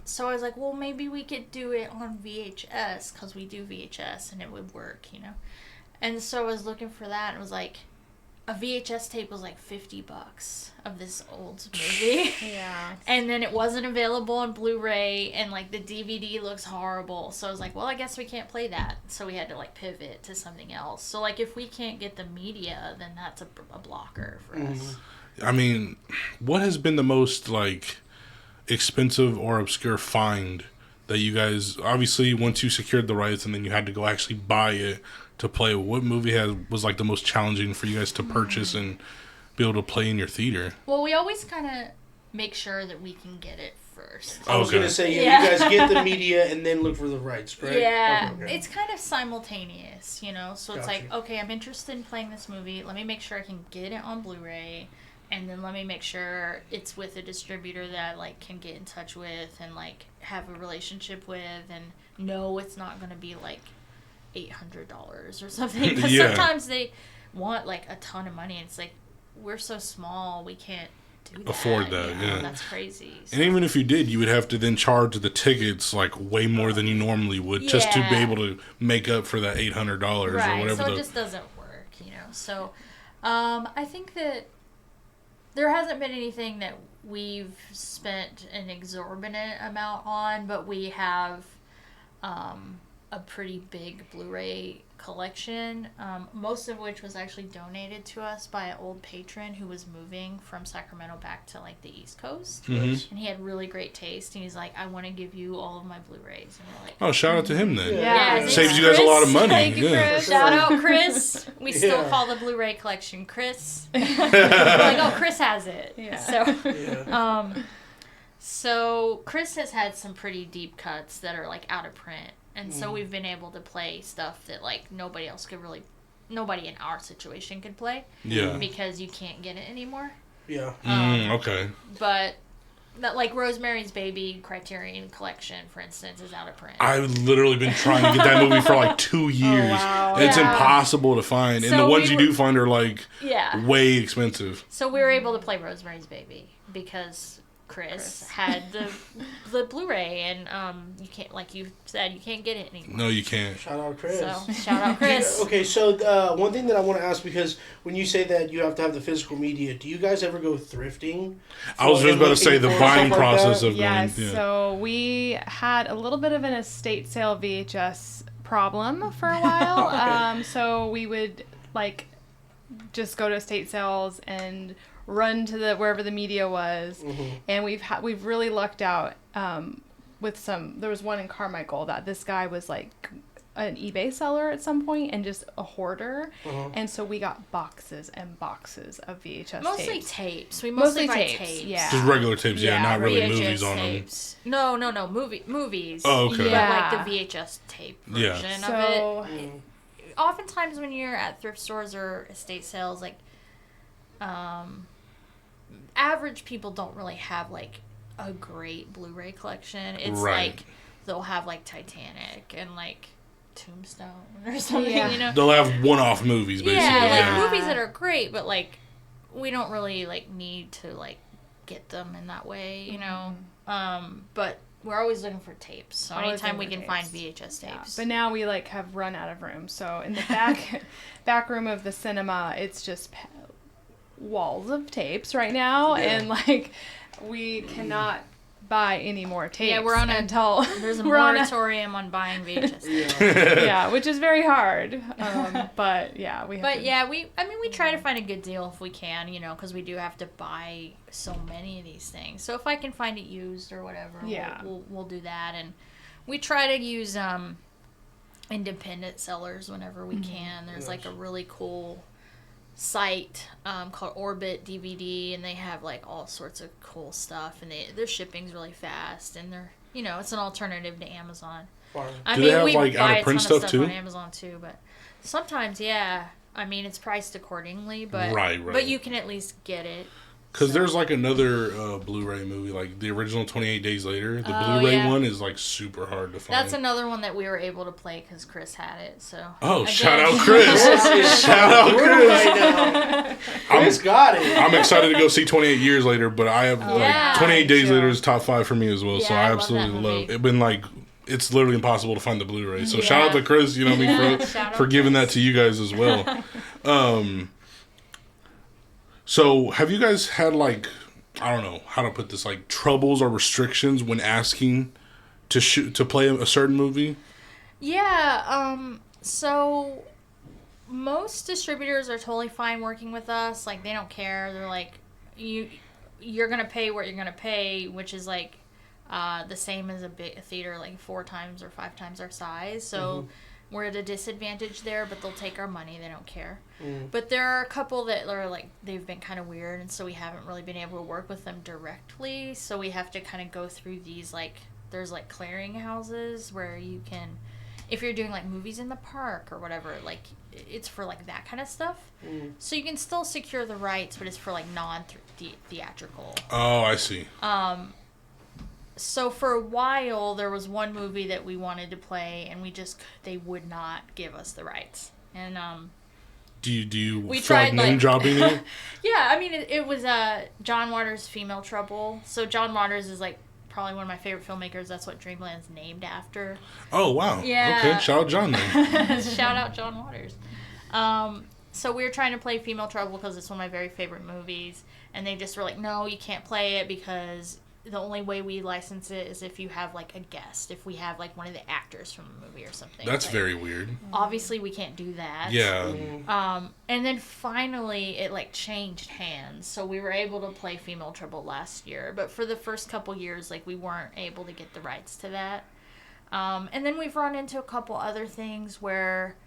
So I was like, well, maybe we could do it on VHS because we do VHS and it would work, you know. And so I was looking for that, and it was like, a VHS tape was like $50 of this old movie. Yeah. And then it wasn't available on Blu-ray, and like the DVD looks horrible. So I was like, well, I guess we can't play that. So we had to like pivot to something else. So like if we can't get the media, then that's a blocker for us. I mean, what has been the most like expensive or obscure find that you guys, obviously once you secured the rights and then you had to go actually buy it to play, what movie was like the most challenging for you guys to purchase and be able to play in your theater? Well, we always kind of make sure that we can get it first. I was going to say, you guys get the media and then look for the rights, right? Yeah, Okay. it's kind of simultaneous, you know? So it's like, okay, I'm interested in playing this movie. Let me make sure I can get it on Blu-ray. And then let me make sure it's with a distributor that I, like, can get in touch with and, like, have a relationship with and know it's not going to be, like, $800 or something. Because sometimes they want, like, a ton of money. And it's like, we're so small, we can't do that. Afford that, you know? yeah. That's crazy. So. And even if you did, you would have to then charge the tickets like way more than you normally would just to be able to make up for that $800 or whatever. So it just doesn't work, you know. So I think that there hasn't been anything that we've spent an exorbitant amount on, but we have a pretty big Blu-ray collection, most of which was actually donated to us by an old patron who was moving from Sacramento back to like the East Coast. And he had really great taste, and he's like, I want to give you all of my Blueys. And we're like, oh, shout out to him then. Yeah, saves you guys a lot of money. Thank you, Chris. Shout out Chris. We still call the Blu-ray collection Chris. We're like, oh, Chris has it. So Chris has had some pretty deep cuts that are like out of print. And so we've been able to play stuff that like nobody in our situation could play. Yeah. Because you can't get it anymore. Yeah. Okay. But that, like, Rosemary's Baby Criterion Collection, for instance, is out of print. I've literally been trying to get that movie for like 2 years. wow. It's impossible to find. And So the ones you do find are like way expensive. So we were able to play Rosemary's Baby because Chris had the Blu-ray, and you can't, like you said, you can't get it anymore. No, you can't. Shout out Chris. So shout out Chris. Okay, so one thing that I want to ask, because when you say that you have to have the physical media, do you guys ever go thrifting? I was just about to say the buying process of Yes, going. Yeah. so we had a little bit of an estate sale VHS problem for a while. So we would like just go to estate sales and run to wherever the media was, and we've really lucked out with some. There was one in Carmichael that this guy was like an eBay seller at some point and just a hoarder, and so we got boxes and boxes of VHS Mostly tapes. tapes. We mostly buy tapes. Yeah, Just regular tapes, not really VHS movies on tapes. them. No, movies. Oh, okay. Yeah. Like the VHS tape version so, of it. Oftentimes when you're at thrift stores or estate sales, like, average people don't really have like a great Blu-ray collection. It's like they'll have like Titanic and like Tombstone or something, you know. They'll have one-off movies, basically. Yeah, like movies that are great, but like we don't really like need to like get them in that way, you know. But we're always looking for tapes. So anytime we can find VHS tapes. Yeah. But now we like have run out of room. So in the back room of the cinema, it's just walls of tapes right now, and like we cannot buy any more tapes. Yeah, we're on there's a moratorium on buying VHS. Which is very hard. But yeah, we try to find a good deal if we can, you know, because we do have to buy so many of these things. So if I can find it used or whatever, we'll do that. And we try to use independent sellers whenever we can. There's like a really cool site called Orbit DVD, and they have like all sorts of cool stuff, and their shipping's really fast, and they're, you know, it's an alternative to Amazon. Do they have like out of print stuff too? On Amazon too, but Sometimes, yeah. I mean, it's priced accordingly, but Right. but you can at least get it. Because there's like another Blu-ray movie, like the original 28 Days Later. The Blu-ray one is like super hard to find. That's another one that we were able to play because Chris had it. So shout out Chris! Shout out Chris! Right now. Chris got it. I'm excited to go see 28 Years Later, but I have like 28 Days Later is top 5 for me as well. Yeah, So I absolutely love it. Been like it's literally impossible to find the Blu-ray. So shout out to Chris, you know what I mean, for giving that to you guys as well. So have you guys had like, I don't know how to put this, like troubles or restrictions when asking to play a certain movie? Yeah, so most distributors are totally fine working with us. Like, they don't care. They're like, you're gonna pay what you're gonna pay, which is like the same as a theater, like 4 times or 5 times our size. So we're at a disadvantage there, but they'll take our money. They don't care. But there are a couple that are like, they've been kind of weird, and so we haven't really been able to work with them directly. So we have to kind of go through these, like, there's like clearinghouses where you can, if you're doing like movies in the park or whatever, like it's for like that kind of stuff. So you can still secure the rights, but it's for like non-theatrical. Oh, I see. So for a while, there was one movie that we wanted to play, and they would not give us the rights. And do you we feel like name dropping it? Yeah, I mean it was John Waters' Female Trouble. So John Waters is like probably one of my favorite filmmakers. That's what Dreamland's named after. Oh wow! Yeah. Okay, shout out John then. Shout out John Waters. So we were trying to play Female Trouble because it's one of my very favorite movies, and they just were like, no, you can't play it because the only way we license it is if you have like a guest, if we have like one of the actors from the movie or something. That's like, very weird. Obviously we can't do that. Yeah. And then finally it like changed hands, so we were able to play Female Trouble last year, but for the first couple years like we weren't able to get the rights to that. And then we've run into a couple other things where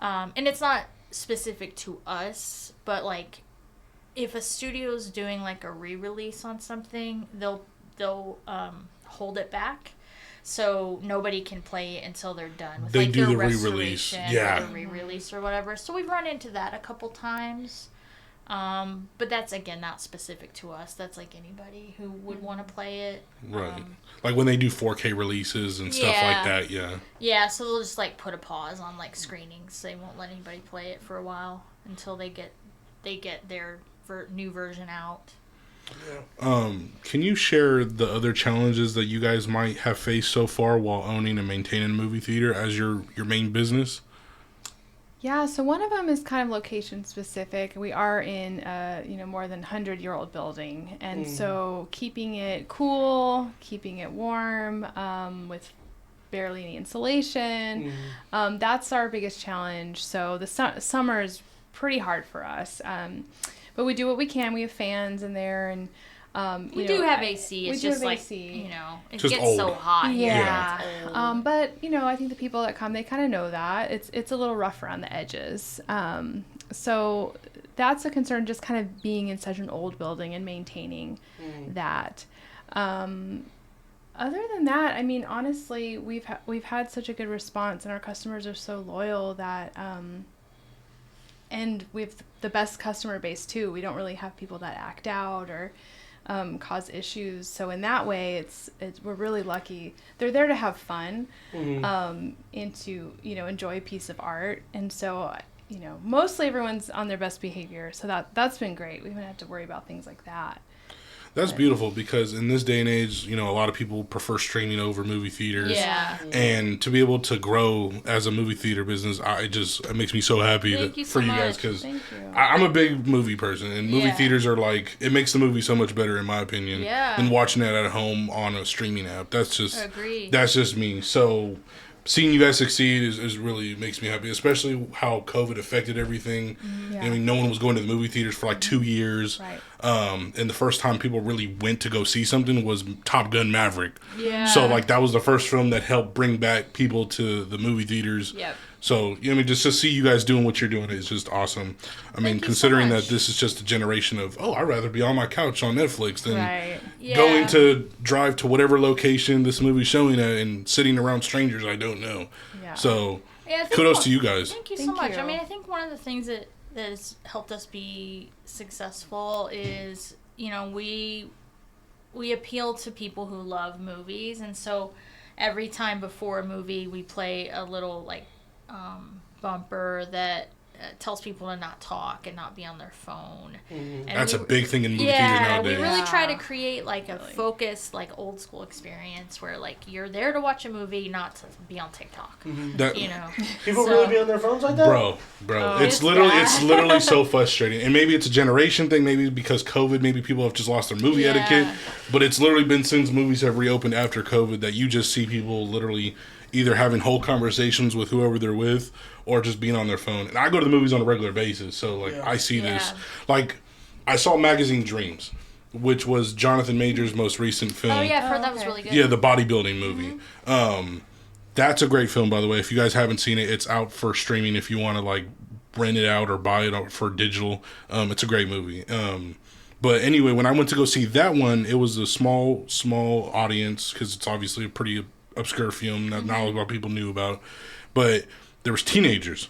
and it's not specific to us, but like if a studio's doing like a re-release on something, they'll hold it back, so nobody can play it until they're done with they like do their the re-release, or the re-release or whatever. So we've run into that a couple times, but that's again not specific to us. That's like anybody who would want to play it, right? Like when they do 4K releases and stuff like that. Yeah, so they'll just like put a pause on like screenings. They won't let anybody play it for a while until they get their new version out. Can you share the other challenges that you guys might have faced so far while owning and maintaining a movie theater as your main business? Yeah, so one of them is kind of location specific. We are in a more than 100-year-old building, and so keeping it cool, keeping it warm, with barely any insulation, that's our biggest challenge. So the summer is pretty hard for us. But we do what we can. We have fans in there, and we do have AC. It's just like AC. It just gets old. so hot. Yeah. But I think the people that come, they kind of know that it's a little rough around the edges. So that's a concern. Just kind of being in such an old building and maintaining that. Other than that, I mean, honestly, we've had such a good response, and our customers are so loyal that. And we have the best customer base too. We don't really have people that act out or cause issues. So in that way, it's we're really lucky. They're there to have fun, and to enjoy a piece of art. And so mostly everyone's on their best behavior. So that's been great. We haven't had to worry about things like that. That's beautiful, because in this day and age, a lot of people prefer streaming over movie theaters. Yeah. And to be able to grow as a movie theater business, it makes me so happy for you guys, because I'm a big movie person, and movie theaters are like, it makes the movie so much better in my opinion than watching it at home on a streaming app. That's just me. So seeing you guys succeed is really makes me happy, especially how COVID affected everything. I mean, no one was going to the movie theaters for like 2 years. Right. And the first time people really went to go see something was Top Gun Maverick. Yeah. So like that was the first film that helped bring back people to the movie theaters. Yep. So just to see you guys doing what you're doing is just awesome. I mean, considering that this is just a generation of, I'd rather be on my couch on Netflix than going to drive to whatever location this movie's showing at and sitting around strangers I don't know. Yeah. So Yeah, kudos to you guys. Thank you so Thank much. you. I mean, I think one of the things that has helped us be successful is, you know, we appeal to people who love movies, and so every time before a movie we play a little like bumper that tells people to not talk and not be on their phone. Mm-hmm. And That's a big thing in movie theaters nowadays. we really Yeah. try to create like a focused, like old school experience where like you're there to watch a movie, not to be on TikTok. That- You know, People So- really be on their phones like that? Bro, Oh, it's it's literally bad. so frustrating. And maybe it's a generation thing, maybe because COVID, maybe people have just lost their movie Yeah. etiquette. But it's literally been since movies have reopened after COVID that you just see people literally either having whole conversations with whoever they're with or just being on their phone. And I go to the movies on a regular basis, so like Yeah. I see this. Yeah. Like I saw Magazine Dreams, which was Jonathan Major's most recent film. Oh yeah, I've heard that was okay. really good. Yeah, the bodybuilding movie. That's a great film, by the way. If you guys haven't seen it, it's out for streaming. If you want to like rent it out or buy it for digital, it's a great movie. But anyway, when I went to go see that one, it was a small audience because it's obviously a pretty obscure film that not a lot of people knew about. But there was teenagers.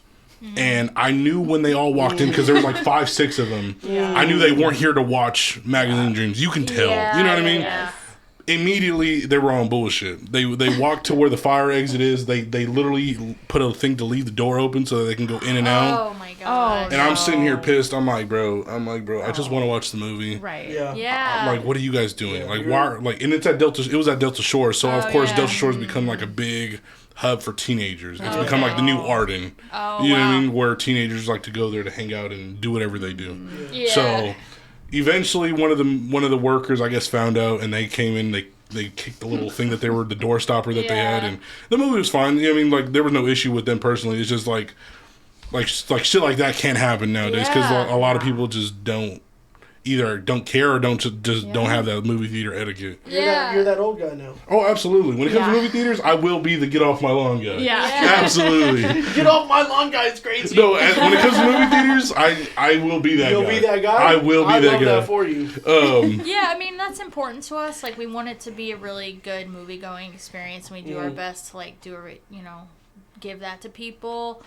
And I knew when they all walked in, because there was like 5, 6 of them, I knew they weren't here to watch Magazine Dreams. You can tell. Yeah, You know what I mean? yeah. Immediately they were on bullshit. They walked to where the fire exit is. They literally put a thing to leave the door open so that they can go in and out. Oh my god. And I'm sitting here no. pissed. I'm like, bro, I just want to watch the movie. Right. Yeah. Yeah. I'm like, what are you guys doing? Yeah, like, you're- why? Like, and it's at Delta. It was at Delta Shore, so of Oh, course yeah. Delta Shore's become like a big hub for teenagers. It's Okay. become like the new Arden. Oh, You know what I wow. mean? Where teenagers like to go there to hang out and do whatever they do. Yeah. So eventually, one of the workers, I guess, found out, and they came in. They kicked the little thing that they were the door stopper that they had, Yeah. and the movie was fine. I mean, like there was no issue with them personally. It's just like shit like that can't happen nowadays because Yeah. a lot of people just don't care or don't have that movie theater etiquette. You're that old guy now. Oh, absolutely. When it comes to Yeah. movie theaters, I will be the get off my lawn guy. Yeah. Absolutely. Get off my lawn, guy. It's crazy. No, when it comes to movie theaters, I will be that You'll guy. be that guy? I will be I that love guy. that for you. Yeah, I mean that's important to us. Like we want it to be a really good movie going experience, and we do our best to like give that to people.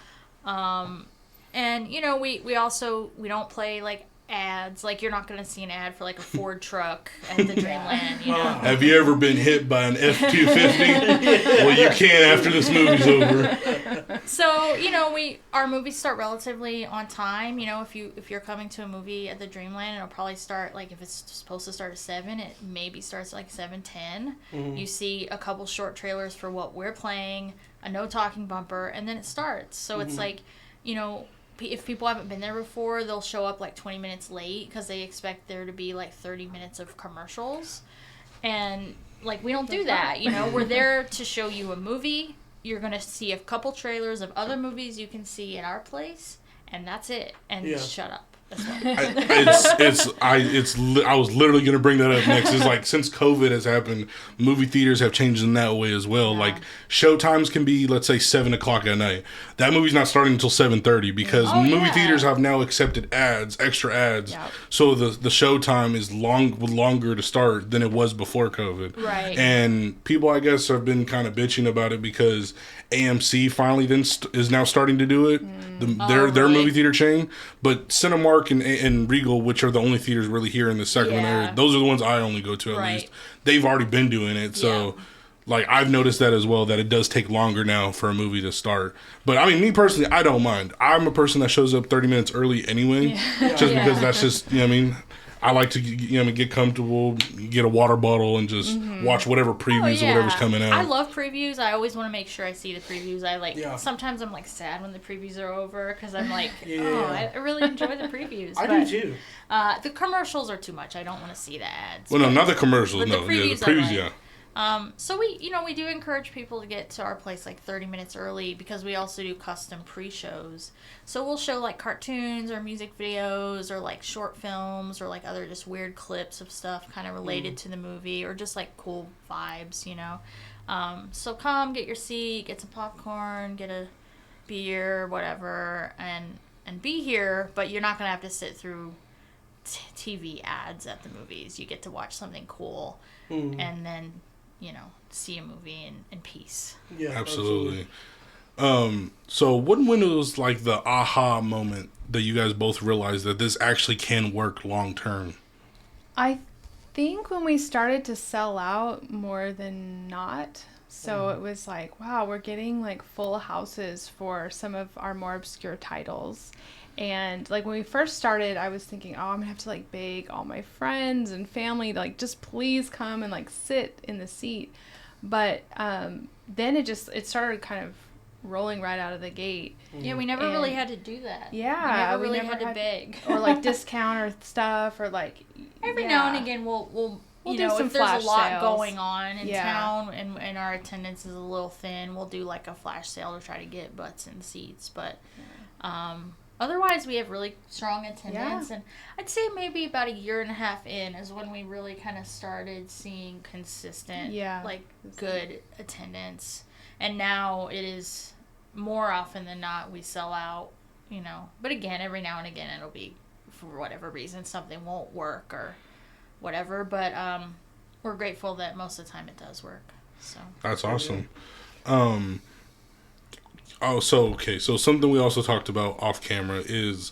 And you know we also we don't play like ads. Like you're not gonna see an ad for like a Ford truck at the Dreamland. You know. Have you ever been hit by an F-250? Well, you can after this movie's over. So you know our movies start relatively on time. You know if you're coming to a movie at the Dreamland, it'll probably start like if it's supposed to start at 7, it maybe starts at like 7:10. You see a couple short trailers for what we're playing, a no talking bumper, and then it starts. So it's like, you know, if people haven't been there before, they'll show up like 20 minutes late because they expect there to be like 30 minutes of commercials. And like we don't do that, you know. We're there to show you a movie. You're going to see a couple trailers of other movies you can see at our place, and that's it. And Yeah. shut up. That's what. I was literally going to bring that up next. It's like since COVID has happened, movie theaters have changed in that way as well. Yeah. Like show times can be, let's say, 7:00 at night. That movie's not starting until 7:30 because Oh, movie yeah. theaters have now accepted extra ads. Yep. So the show time is longer to start than it was before COVID. Right. And people, I guess, have been kind of bitching about it because AMC finally is now starting to do it. Their really? movie theater chain, but Cinemark and Regal, which are the only theaters really here in the Sacramento Yeah. area, those are the ones I only go to at Right. least. They've already been doing it, so like I've noticed that as well, that it does take longer now for a movie to start. But I mean, me personally, I don't mind. I'm a person that shows up 30 minutes early anyway, just because that's just, you know what I mean? I like to get comfortable, get a water bottle, and just watch whatever previews or whatever's coming out. I love previews. I always want to make sure I see the previews. Yeah. Sometimes I'm like sad when the previews are over because I'm like, Yeah. oh, I really enjoy the previews. I but, do too. The commercials are too much. I don't want to see the ads. Well, no, not the commercials. but the No, yeah, the previews I previews, like. yeah. So we do encourage people to get to our place like 30 minutes early because we also do custom pre-shows. So we'll show like cartoons or music videos or like short films or like other just weird clips of stuff kind of related to the movie or just like cool vibes, you know. So come, get your seat, get some popcorn, get a beer, whatever, and be here, but you're not going to have to sit through TV ads at the movies. You get to watch something cool and then, you know, see a movie in peace. Yeah, Absolutely. So when was like the aha moment that you guys both realized that this actually can work long term? I think when we started to sell out more than not. So it was like, wow, we're getting like full houses for some of our more obscure titles. And like when we first started, I was thinking, oh, I'm gonna have to like beg all my friends and family to like just please come and like sit in the seat. But then it started kind of rolling right out of the gate. Yeah, we never really had to do that. Yeah, we never really had to beg. Or like discount or stuff, or like every now and again we'll you know, if there's a lot going on in town and our attendance is a little thin, we'll do like a flash sale to try to get butts in seats. But otherwise, we have really strong attendance. And I'd say maybe about a year and a half in is when we really kind of started seeing consistent, like good attendance. And now it is more often than not we sell out, you know. But again, every now and again it'll be, for whatever reason, something won't work or whatever, but we're grateful that most of the time it does work. So that's awesome. So something we also talked about off camera is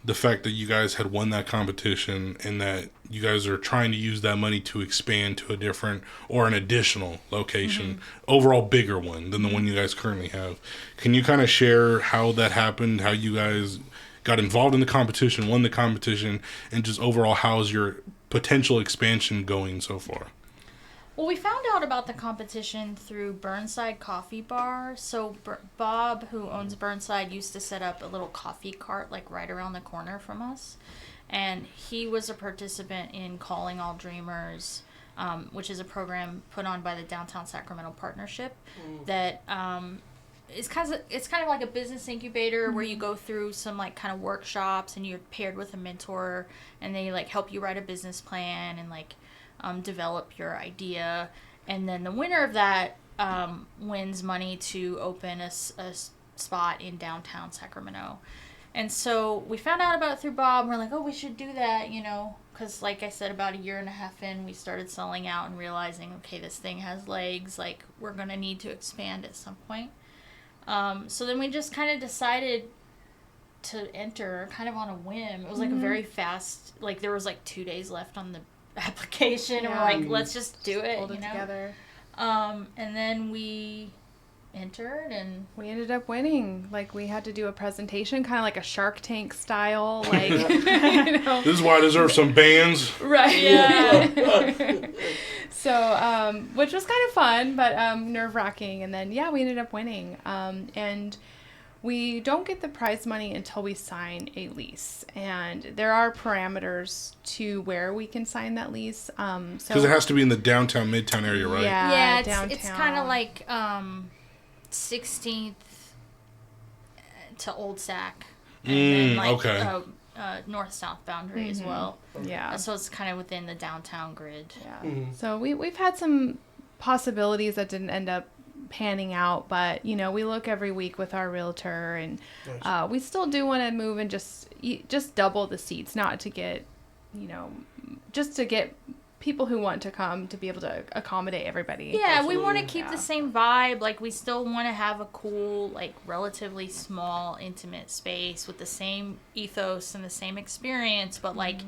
the fact that you guys had won that competition and that you guys are trying to use that money to expand to a different or an additional location, overall bigger one than the one you guys currently have. Can you kind of share how that happened, how you guys got involved in the competition, won the competition, and just overall how's your potential expansion going so far? Well, we found out about the competition through Burnside Coffee Bar. So Bob, who owns Burnside, used to set up a little coffee cart like right around the corner from us. And he was a participant in Calling All Dreamers, which is a program put on by the Downtown Sacramento Partnership that it's kind of like a business incubator where you go through some like kind of workshops and you're paired with a mentor and they like help you write a business plan and like develop your idea, and then the winner of that wins money to open a spot in downtown Sacramento. And so we found out about it through Bob, and we're like, oh, we should do that, you know, because like I said, about a year and a half in, we started selling out and realizing, okay, this thing has legs, like we're going to need to expand at some point. So then we just kind of decided to enter kind of on a whim. It was like a very fast, like there was like 2 days left on the application and we're like, let's just do it, hold it together. And then we entered and we ended up winning. Like we had to do a presentation, kind of like a Shark Tank style, like you know. This is why I deserve some bands, right? Yeah. So which was kind of fun but nerve-wracking, and then we ended up winning, and we don't get the prize money until we sign a lease, and there are parameters to where we can sign that lease. Because it has to be in the downtown, midtown area, right? Yeah, it's kind of like 16th to Old Sac, and then like north-south boundary as well. Yeah, so it's kind of within the downtown grid. Yeah. So we've had some possibilities that didn't end up panning out, but you know, we look every week with our realtor, and we still do want to move and just double the seats, not to get, you know, just to get people who want to come to be able to accommodate everybody. Yeah, absolutely. We want to keep the same vibe. Like we still want to have a cool, like relatively small, intimate space with the same ethos and the same experience, but like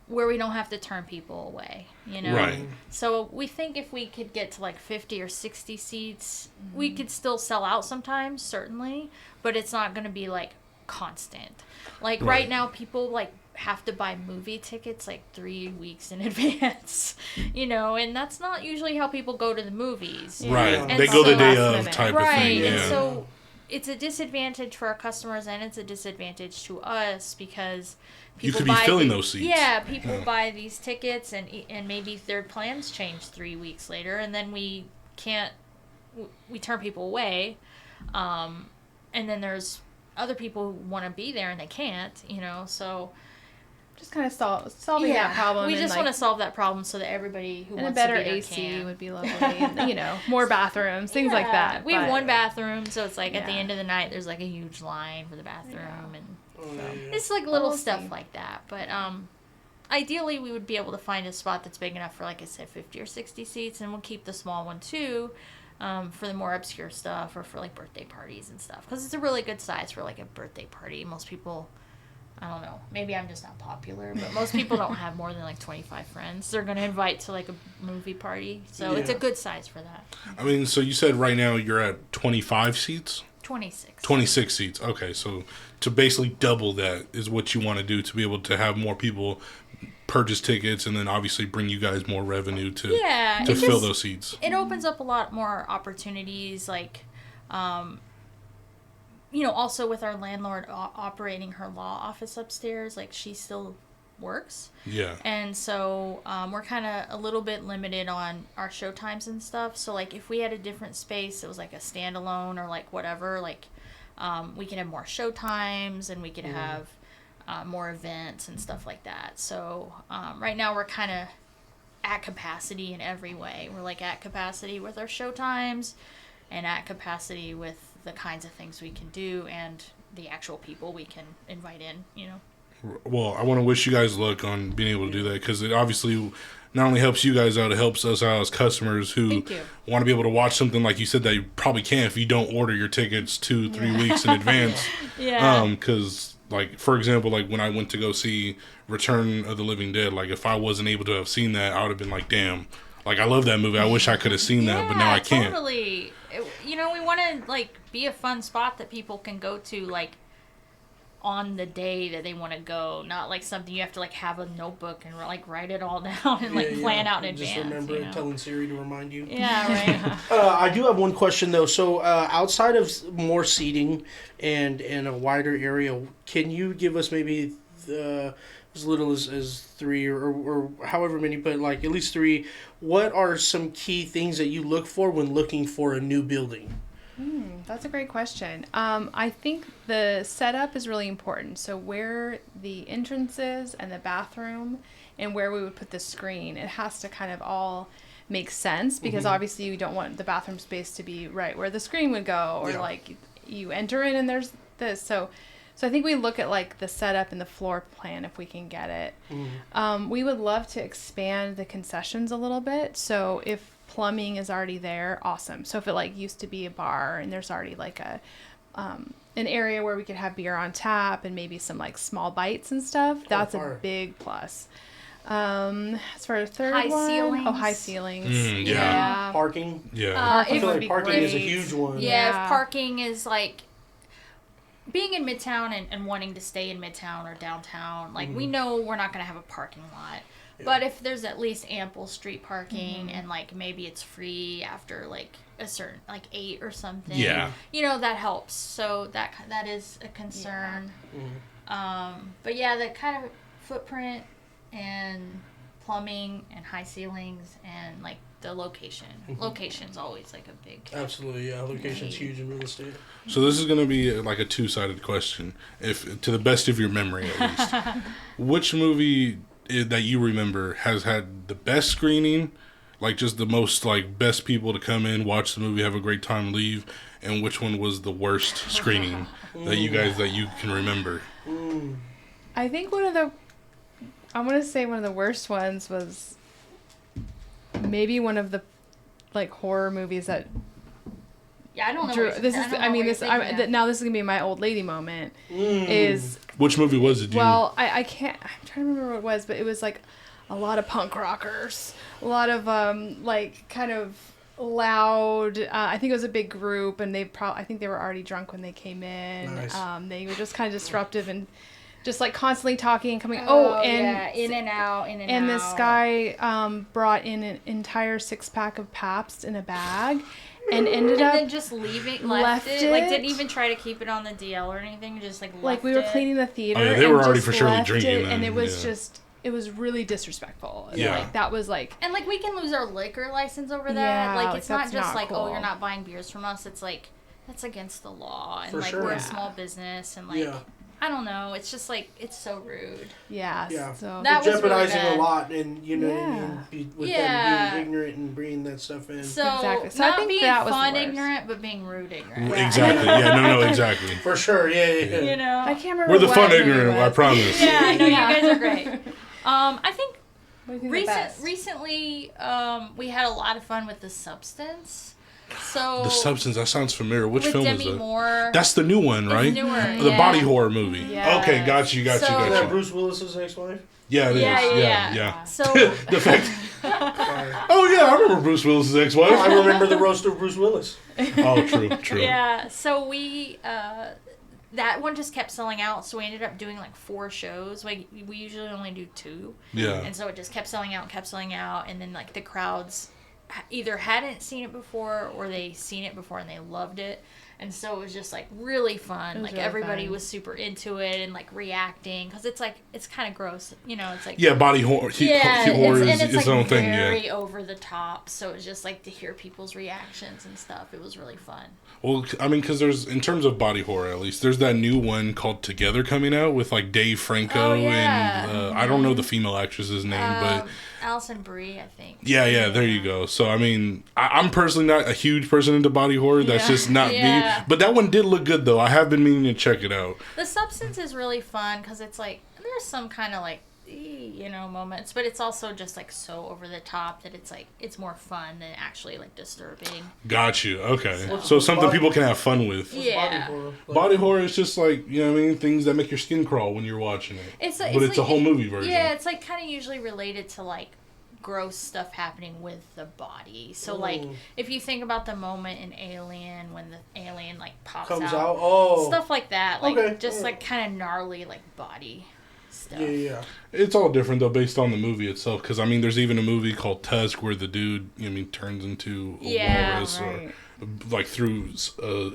where we don't have to turn people away, you know? Right. So we think if we could get to like 50 or 60 seats, we could still sell out sometimes, certainly, but it's not going to be like constant. Like right now, people like have to buy movie tickets like 3 weeks in advance, you know, and that's not usually how people go to the movies. Right. And they go the day of type of thing. Right. Yeah. And so it's a disadvantage for our customers and it's a disadvantage to us because people you could be filling those seats. Yeah, people buy these tickets and maybe their plans change 3 weeks later, and then we turn people away, and then there's other people who want to be there and they can't, you know, so just kind of solving that problem. We just want to solve that problem so that everybody who wants a better to be there AC can. would be lovely, and, you know, more bathrooms, things like that. We have one bathroom, so it's like at the end of the night there's like a huge line for the bathroom, and it's like little stuff like that. But ideally we would be able to find a spot that's big enough for, like I said, 50 or 60 seats, and we'll keep the small one too. for the more obscure stuff or for like birthday parties and stuff, because it's a really good size for like a birthday party. Most people, I don't know, maybe I'm just not popular, but most people don't have more than like 25 friends they're going to invite to like a movie party. So it's a good size for that. I mean, so you said right now you're at 25 seats? 26. 26 seats. Okay, so to basically double that is what you want to do to be able to have more people purchase tickets and then obviously bring you guys more revenue to fill those seats. It opens up a lot more opportunities, like, also with our landlord operating her law office upstairs, like she still works. Yeah. And so we're kind of a little bit limited on our show times and stuff. So like if we had a different space, it was like a standalone or like whatever, like we could have more show times and we could have more events and stuff like that. So right now we're kind of at capacity in every way. We're like at capacity with our show times and at capacity with the kinds of things we can do and the actual people we can invite in, Well, I want to wish you guys luck on being able to do that, because it obviously not only helps you guys out, it helps us out as customers who want to be able to watch something like you said that you probably can't if you don't order your tickets 2-3 weeks in advance. Yeah. Because, like, for example, like when I went to go see Return of the Living Dead, like if I wasn't able to have seen that, I would have been like, damn, like I love that movie. I wish I could have seen that, but now I can't. Totally. We want to like be a fun spot that people can go to, like, on the day that they want to go, not like something you have to like have a notebook and like write it all down and like plan out in advance. Just remember telling Siri to remind you. Yeah, right. I do have one question though. So outside of more seating and a wider area, can you give us maybe as little as 3 or however many, but like at least 3? What are some key things that you look for when looking for a new building? That's a great question. I think the setup is really important. So where the entrance is and the bathroom and where we would put the screen, it has to kind of all make sense, because obviously you don't want the bathroom space to be right where the screen would go, or like you enter in and there's this. So I think we look at like the setup and the floor plan if we can get it. We would love to expand the concessions a little bit. So if plumbing is already there, awesome. So if it like used to be a bar and there's already like an area where we could have beer on tap and maybe some like small bites and stuff, that's a big plus. As for a third ceilings. High ceilings. Yeah. Parking. Yeah. I feel like parking is a huge one. Yeah, if parking is like being in Midtown and wanting to stay in Midtown or downtown, like we know we're not going to have a parking lot. But if there's at least ample street parking and like maybe it's free after like a certain like 8 or something, that helps. So that is a concern. But yeah, the kind of footprint and plumbing and high ceilings and like the location. Location's always like a big. Absolutely, yeah. Location's huge in real estate. So this is going to be like a two-sided question, if to the best of your memory at least. Which movie that you remember has had the best screening, like just the most like best people to come in, watch the movie, have a great time, leave, and which one was the worst screening that you can remember? I think one of the worst ones was maybe one of the like horror movies that I don't know. Now this is gonna be my old lady moment. Is which movie was it? I can't. I'm trying to remember what it was, but it was like a lot of punk rockers, a lot of like kind of loud. I think it was a big group, and I think they were already drunk when they came in. Nice. They were just kind of disruptive and just like constantly talking and coming. In and out. And this guy brought in an entire 6-pack of Pabst in a bag. And ended up then just left it. Like didn't even try to keep it on the DL or anything. Just like we were cleaning the theater. Oh, yeah, they were already for sure drinking. And it was it was really disrespectful. Yeah. Like that was like. And like we can lose our liquor license over that. Yeah, like it's not just like cool. you're not buying beers from us. It's like that's against the law, and for like sure. we're a small business, and like. I don't know. It's just like it's so rude. Yeah. So that was jeopardizing really a lot, and with them being ignorant and bringing that stuff in. So exactly. So not I think being that was fun ignorant, but being rude ignorant. Exactly. Yeah. No. Exactly. For sure. Yeah. You know. I can't remember. We're the fun ignorant. I promise. Yeah. No, you guys are great. I think recently we had a lot of fun with The Substance. So The Substance. That sounds familiar. Which with film Demi is that? Moore. That's the new one, right? It's newer, The yeah. body horror movie. Yeah. Okay, got you. So- Is that Got you. Bruce Willis's ex-wife? Yeah, it is. Yeah. Yeah. So The fact. Oh yeah, I remember Bruce Willis's ex-wife. I remember the roast of Bruce Willis. Oh, true. yeah, so we that one just kept selling out, so we ended up doing like 4 shows. Like we usually only do 2. Yeah. And so it just kept selling out, and then like the crowds either hadn't seen it before or they seen it before and they loved it. And so it was just like really fun. was Like really everybody fun. was super into it and like reacting because it's kind of gross, you know. It's like Yeah, body horror. Horror is it's its like own thing. very Yeah. over the top. So it's just like to hear people's reactions and stuff. It was really fun. Well, I mean, because there's, in terms of body horror, at least, there's that new one called Together coming out with like Dave Franco Oh, yeah. and I don't know the female actress's name, but Alison Brie, I think. yeah, there you go. So I mean, I'm personally not a huge person into body horror. That's Yeah. just not Yeah. me. But that one did look good though. I have been meaning to check it out. The Substance is really fun because it's like there's some kind of like moments, but it's also just like so over the top that it's like it's more fun than actually like disturbing. Got you. Okay. What's So something body- people can have fun with. What's Yeah. body horror? Like, Body horror is just like, you know what I mean, things that make your skin crawl when you're watching it. It's But it's a like- whole movie version. Yeah, it's like kind of usually related to like gross stuff happening with the body. So like Mm. if you think about the moment in Alien when the alien like pops comes out, out. Oh. stuff like that, like Okay. just Yeah. like kind of gnarly like body stuff. Yeah. It's all different though, based on the movie itself. Because I mean, there's even a movie called Tusk where the dude, I mean, turns into a Yeah, walrus right. or like through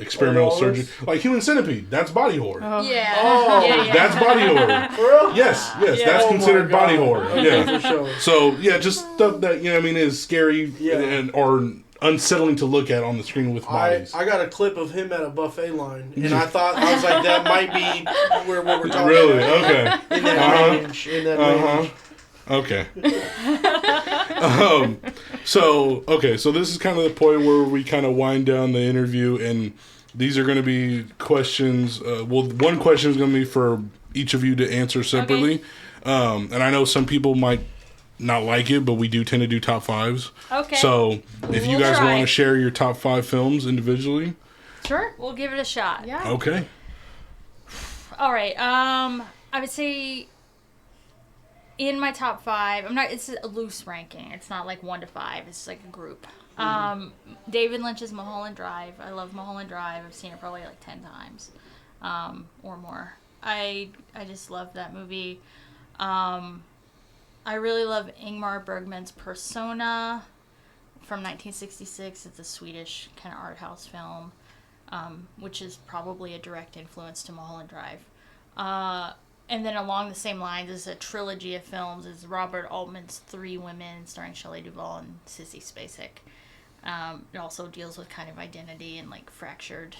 experimental walrus? surgery, like Human Centipede. That's body horror. Yeah. Oh, yeah. That's body horror. For real? Yes, Yeah. that's Oh my considered body God. horror. Okay, Yeah. for sure. So yeah, just stuff that, you know what I mean, is scary Yeah. and or unsettling to look at on the screen with bodies. I got a clip of him at a buffet line, and I was like, that might be where what we're talking Really? about. Okay. In that Uh-huh. range. In that Uh-huh. range. Okay. So this is kind of the point where we kind of wind down the interview, and these are going to be questions. One question is going to be for each of you to answer separately. And I know some people might not like it, but we do tend to do top 5s. Okay. So if you We'll guys try. want to share your top 5 films individually, Sure. We'll give it a shot. Yeah. okay. All right. I would say in my top 5, it's a loose ranking. It's not like 1 to 5. It's like a group. David Lynch's Mulholland Drive. I love Mulholland Drive. I've seen it probably like 10 times or more. I just love that movie. I really love Ingmar Bergman's Persona from 1966. It's a Swedish kind of art house film, which is probably a direct influence to Mulholland Drive. And then along the same lines is a trilogy of films is Robert Altman's Three Women, starring Shelley Duvall and Sissy Spacek. It also deals with kind of identity and like fractured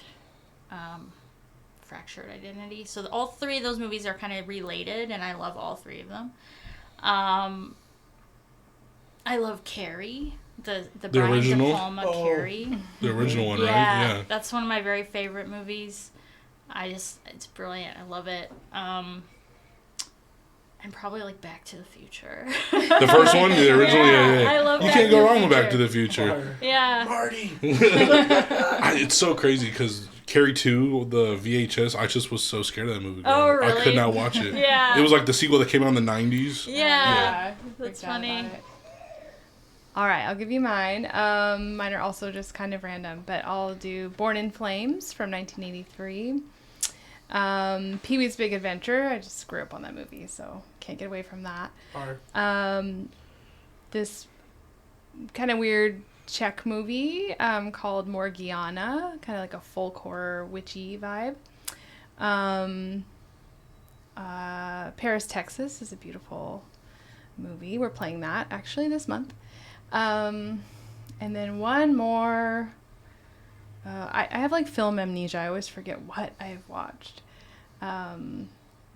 identity. So all 3 of those movies are kind of related, and I love all 3 of them. I love Carrie, the Brian original? De Palma Oh. Carrie. The original one, right? Yeah, Yeah. that's one of my very favorite movies. It's brilliant. I love it. And probably like Back to the Future. The first one, the original, yeah. I love You Back can't to go the wrong with Back to Future. the Future. Fire. Yeah. Marty. It's so crazy because Carrie 2, the VHS, I just was so scared of that movie. Oh, growing up. I could really? not watch it. Yeah. It was like the sequel that came out in the 90s. Yeah. That's Forgot funny. about it. All right, I'll give you mine. Mine are also just kind of random, but I'll do Born in Flames from 1983. Pee-wee's Big Adventure. I just grew up on that movie, so can't get away from that. Fire. This kind of weird Czech movie called Morgiana, kind of like a folk horror witchy vibe. Paris, Texas is a beautiful movie. We're playing that actually this month. And then one more. I have like film amnesia. I always forget what I've watched.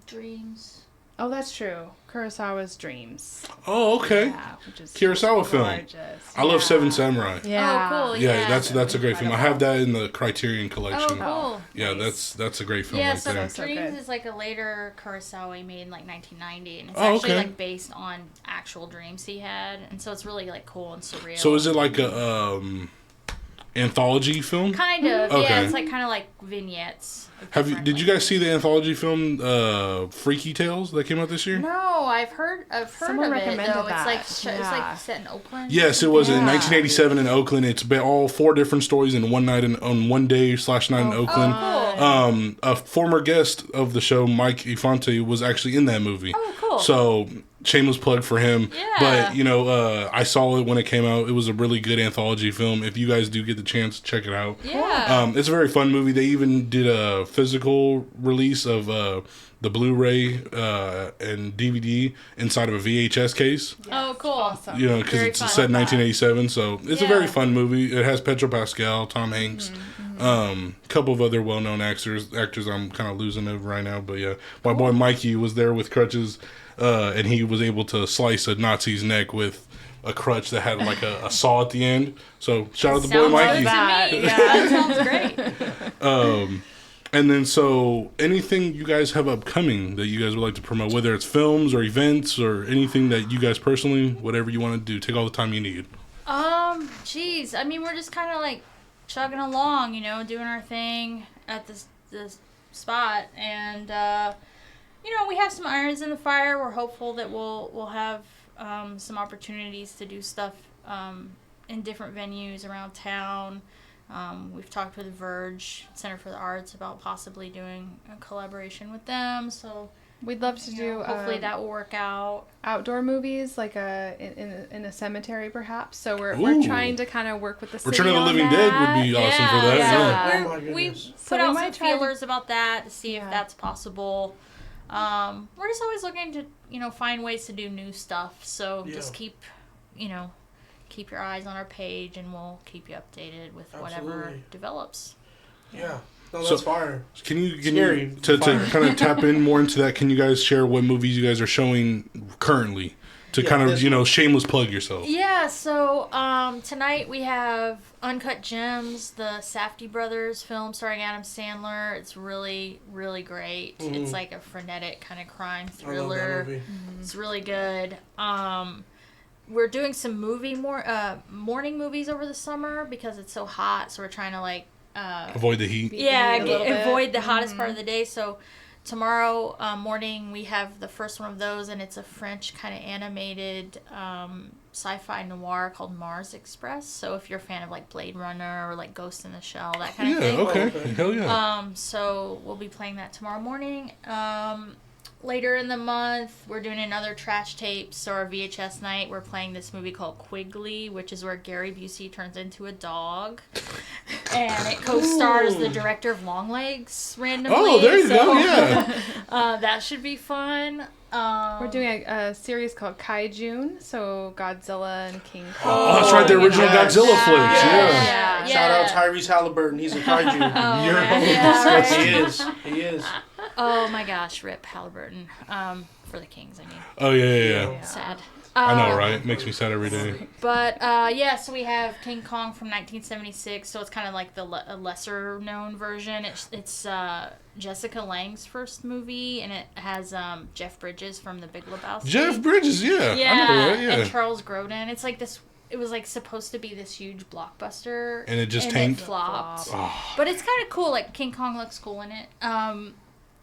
Dreams. Oh, that's true. Kurosawa's Dreams. Oh, okay. Yeah, which is Kurosawa film. gorgeous. I love Yeah. Seven Samurai. Yeah. Oh, cool. Yeah, Yeah. that's a great film. I have that in the Criterion collection. Oh, cool. Yeah, Nice. that's a great film Yeah, right so there. So Dreams good. is like a later Kurosawa made in like 1990, and it's Oh, actually okay. like based on actual dreams he had, and so it's really like cool and surreal. So is it like a anthology film? Kind of, Okay. yeah. It's like kind of like vignettes. Did you guys see the anthology film Freaky Tales that came out this year? No, I've heard Someone of it recommended though. that. It's like set in Oakland. Yes, it was in Yeah. 1987 in Oakland. It's been all 4 different stories in one night on one day/night in Oakland. Oh, cool. A former guest of the show, Mike Ifonte, was actually in that movie. Oh, cool. So shameless plug for him. Yeah. But you know, I saw it when it came out. It was a really good anthology film. If you guys do get the chance, check it out. Yeah. It's a very fun movie. They even did a physical release of the Blu-ray and DVD inside of a VHS case. Oh, cool. Awesome. You know, because Very it's fun. set in 1987, so it's a Yeah. very fun movie. It has Pedro Pascal, Tom Hanks, a couple of other well-known actors I'm kind of losing it right now, but yeah, my boy Mikey was there with crutches, and he was able to slice a Nazi's neck with a crutch that had like a saw at the end. So shout out to boy Sounds Mikey. good That. to me. Yeah, that sounds great. And then, so anything you guys have upcoming that you guys would like to promote, whether it's films or events or anything that you guys personally, whatever you want to do, take all the time you need. Geez, I mean, we're just kind of like chugging along, you know, doing our thing at this spot, and you know, we have some irons in the fire. We're hopeful that we'll have some opportunities to do stuff in different venues around town. We've talked with the Verge Center for the Arts about possibly doing a collaboration with them, so We'd love to you do know, hopefully that will work out. outdoor movies, like in a cemetery, perhaps. So we're Ooh. trying to kind of work with the city Return of the on Living that. Dead would be awesome for that. Yeah. Yeah. Oh my We goodness. put So we out might some try to- feelers about that to see if Yeah. that's possible. We're just always looking to, you know, find ways to do new stuff. So just keep your eyes on our page, and we'll keep you updated with whatever Absolutely. develops. Yeah. No, that's So- fire. Can you Scary. to Fire. kind of tap in more into that? Can you guys share what movies you guys are showing currently to Yeah, kind of this shameless plug yourself? Yeah, so tonight we have Uncut Gems, the Safdie brothers film starring Adam Sandler. It's really, really great. It's like a frenetic kind of crime I love that thriller. movie. It's really good. We're doing some morning movies over the summer because it's so hot, so we're trying to like Avoid the heat. yeah, a little bit. avoid the hottest part of the day. So tomorrow morning we have the first one of those, and it's a French kind of animated sci-fi noir called Mars Express. So if you're a fan of like Blade Runner or like Ghost in the Shell, that kind Yeah. of thing. Okay. Okay. Hell yeah. So we'll be playing that tomorrow morning. Later in the month, we're doing another trash tapes or VHS night. We're playing this movie called Quigley, which is where Gary Busey turns into a dog. And it co-stars the director of Longlegs randomly. Oh, there you go. Yeah. That should be fun. We're doing a series called Kaijun, so Godzilla and King Kong. Oh, that's right. The original yes. Godzilla flicks. Yeah. Yeah. Shout out Tyrese Halliburton. He's a kaiju. Oh, man. Yes, Yeah, he right. is. He is. Oh my gosh, Rip Halliburton. For the Kings, I mean. Oh yeah. Sad. I know, right? Makes me sad every day. But yeah, so we have King Kong from 1976. So it's kind of like a lesser known version. It's Jessica Lange's first movie, and it has Jeff Bridges from The Big Lebowski. Jeff Bridges, yeah. Yeah, I know, right? Yeah. and Charles Grodin. It's like this. It was like supposed to be this huge blockbuster, And it just and tanked? It flopped. Oh. But it's kind of cool. Like King Kong looks cool in it.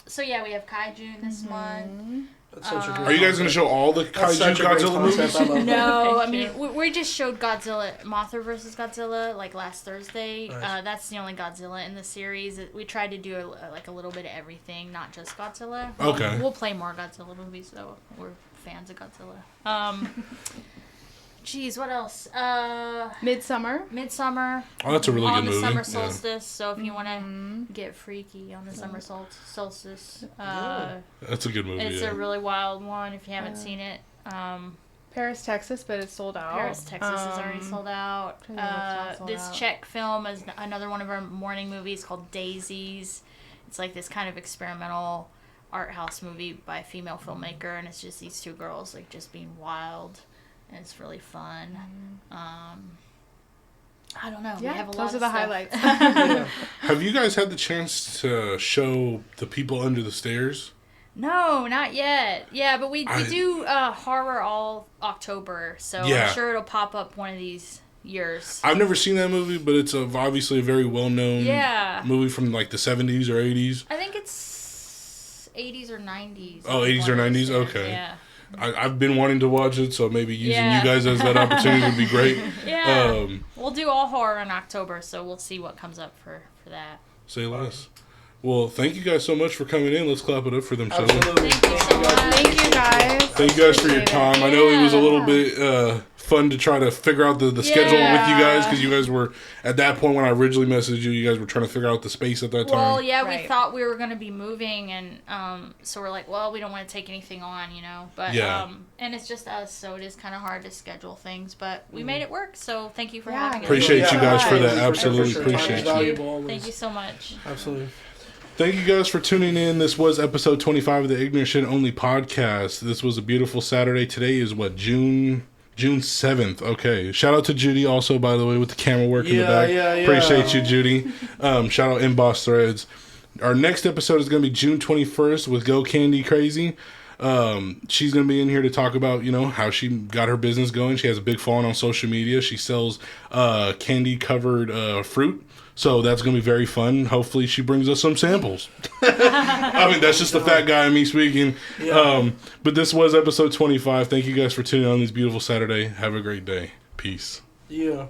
So yeah, we have Kaiju this month. That's such a good Are you guys going to show all the That's kaiju such a great Godzilla concept. I movies? love that. No, I Thank mean you. we just showed Godzilla, Mothra vs. Godzilla, like last Thursday. Nice. That's the only Godzilla in the series. We tried to do a little bit of everything, not just Godzilla. Okay. We'll play more Godzilla movies though. We're fans of Godzilla. Geez, what else? Midsummer. Midsummer. Oh, that's a really on good the movie. summer Yeah. solstice. So if you want to get freaky on the summer solstice, That's a good movie. it's yeah. a really wild one. If you haven't seen it. Paris, Texas, but it's sold out. Paris, Texas is already sold out. I know it's not sold This out. Czech film is another one of our morning movies called Daisies. It's like this kind of experimental art house movie by a female filmmaker, and it's just these two girls like just being wild, and it's really fun. I don't know. Yeah, we have a lot those of are the stuff. highlights. Yeah. Have you guys had the chance to show The People Under the Stairs? No, not yet. Yeah, but we I- do horror all October, so Yeah. I'm sure it'll pop up one of these yours. I've never seen that movie, but it's obviously a very well-known Yeah. movie from like the 70s or 80s. I think it's 80s or 90s. Oh, 80s or 90s? Okay. Yeah. I've been wanting to watch it, so maybe using Yeah. you guys as that opportunity would be great. Yeah. We'll do all horror in October, so we'll see what comes up for that. Say less. Well, thank you guys so much for coming in. Let's clap it up for them. Absolutely. Thank you so much. Thank you guys. Thank you guys for your time. I know it was a little bit fun to try to figure out the schedule with you guys, because you guys were, at that point when I originally messaged you, you guys were trying to figure out the space at that time. Well, yeah, we Right. thought we were going to be moving, and so we're like, well, we don't want to take anything on, but and it's just us, so it is kind of hard to schedule things, but we made it work, so thank you for having us. Appreciate you guys for that. Yeah, Absolutely for sure. appreciate Time is you. valuable always. Thank you so much. Absolutely. Thank you guys for tuning in. This was episode 25 of the Ignorant Shxt Only podcast. This was a beautiful Saturday. Today is what, June 7th. Okay. Shout out to Judy also, by the way, with the camera work in the back. Yeah. Appreciate you, Judy. Shout out Emboss Threads. Our next episode is going to be June 21st with Go Candy Crazy. She's going to be in here to talk about, how she got her business going. She has a big following on social media. She sells candy covered fruit. So that's going to be very fun. Hopefully she brings us some samples. I mean, that's just the fat guy in me speaking. Yeah. But this was episode 25. Thank you guys for tuning in on this beautiful Saturday. Have a great day. Peace. Yeah.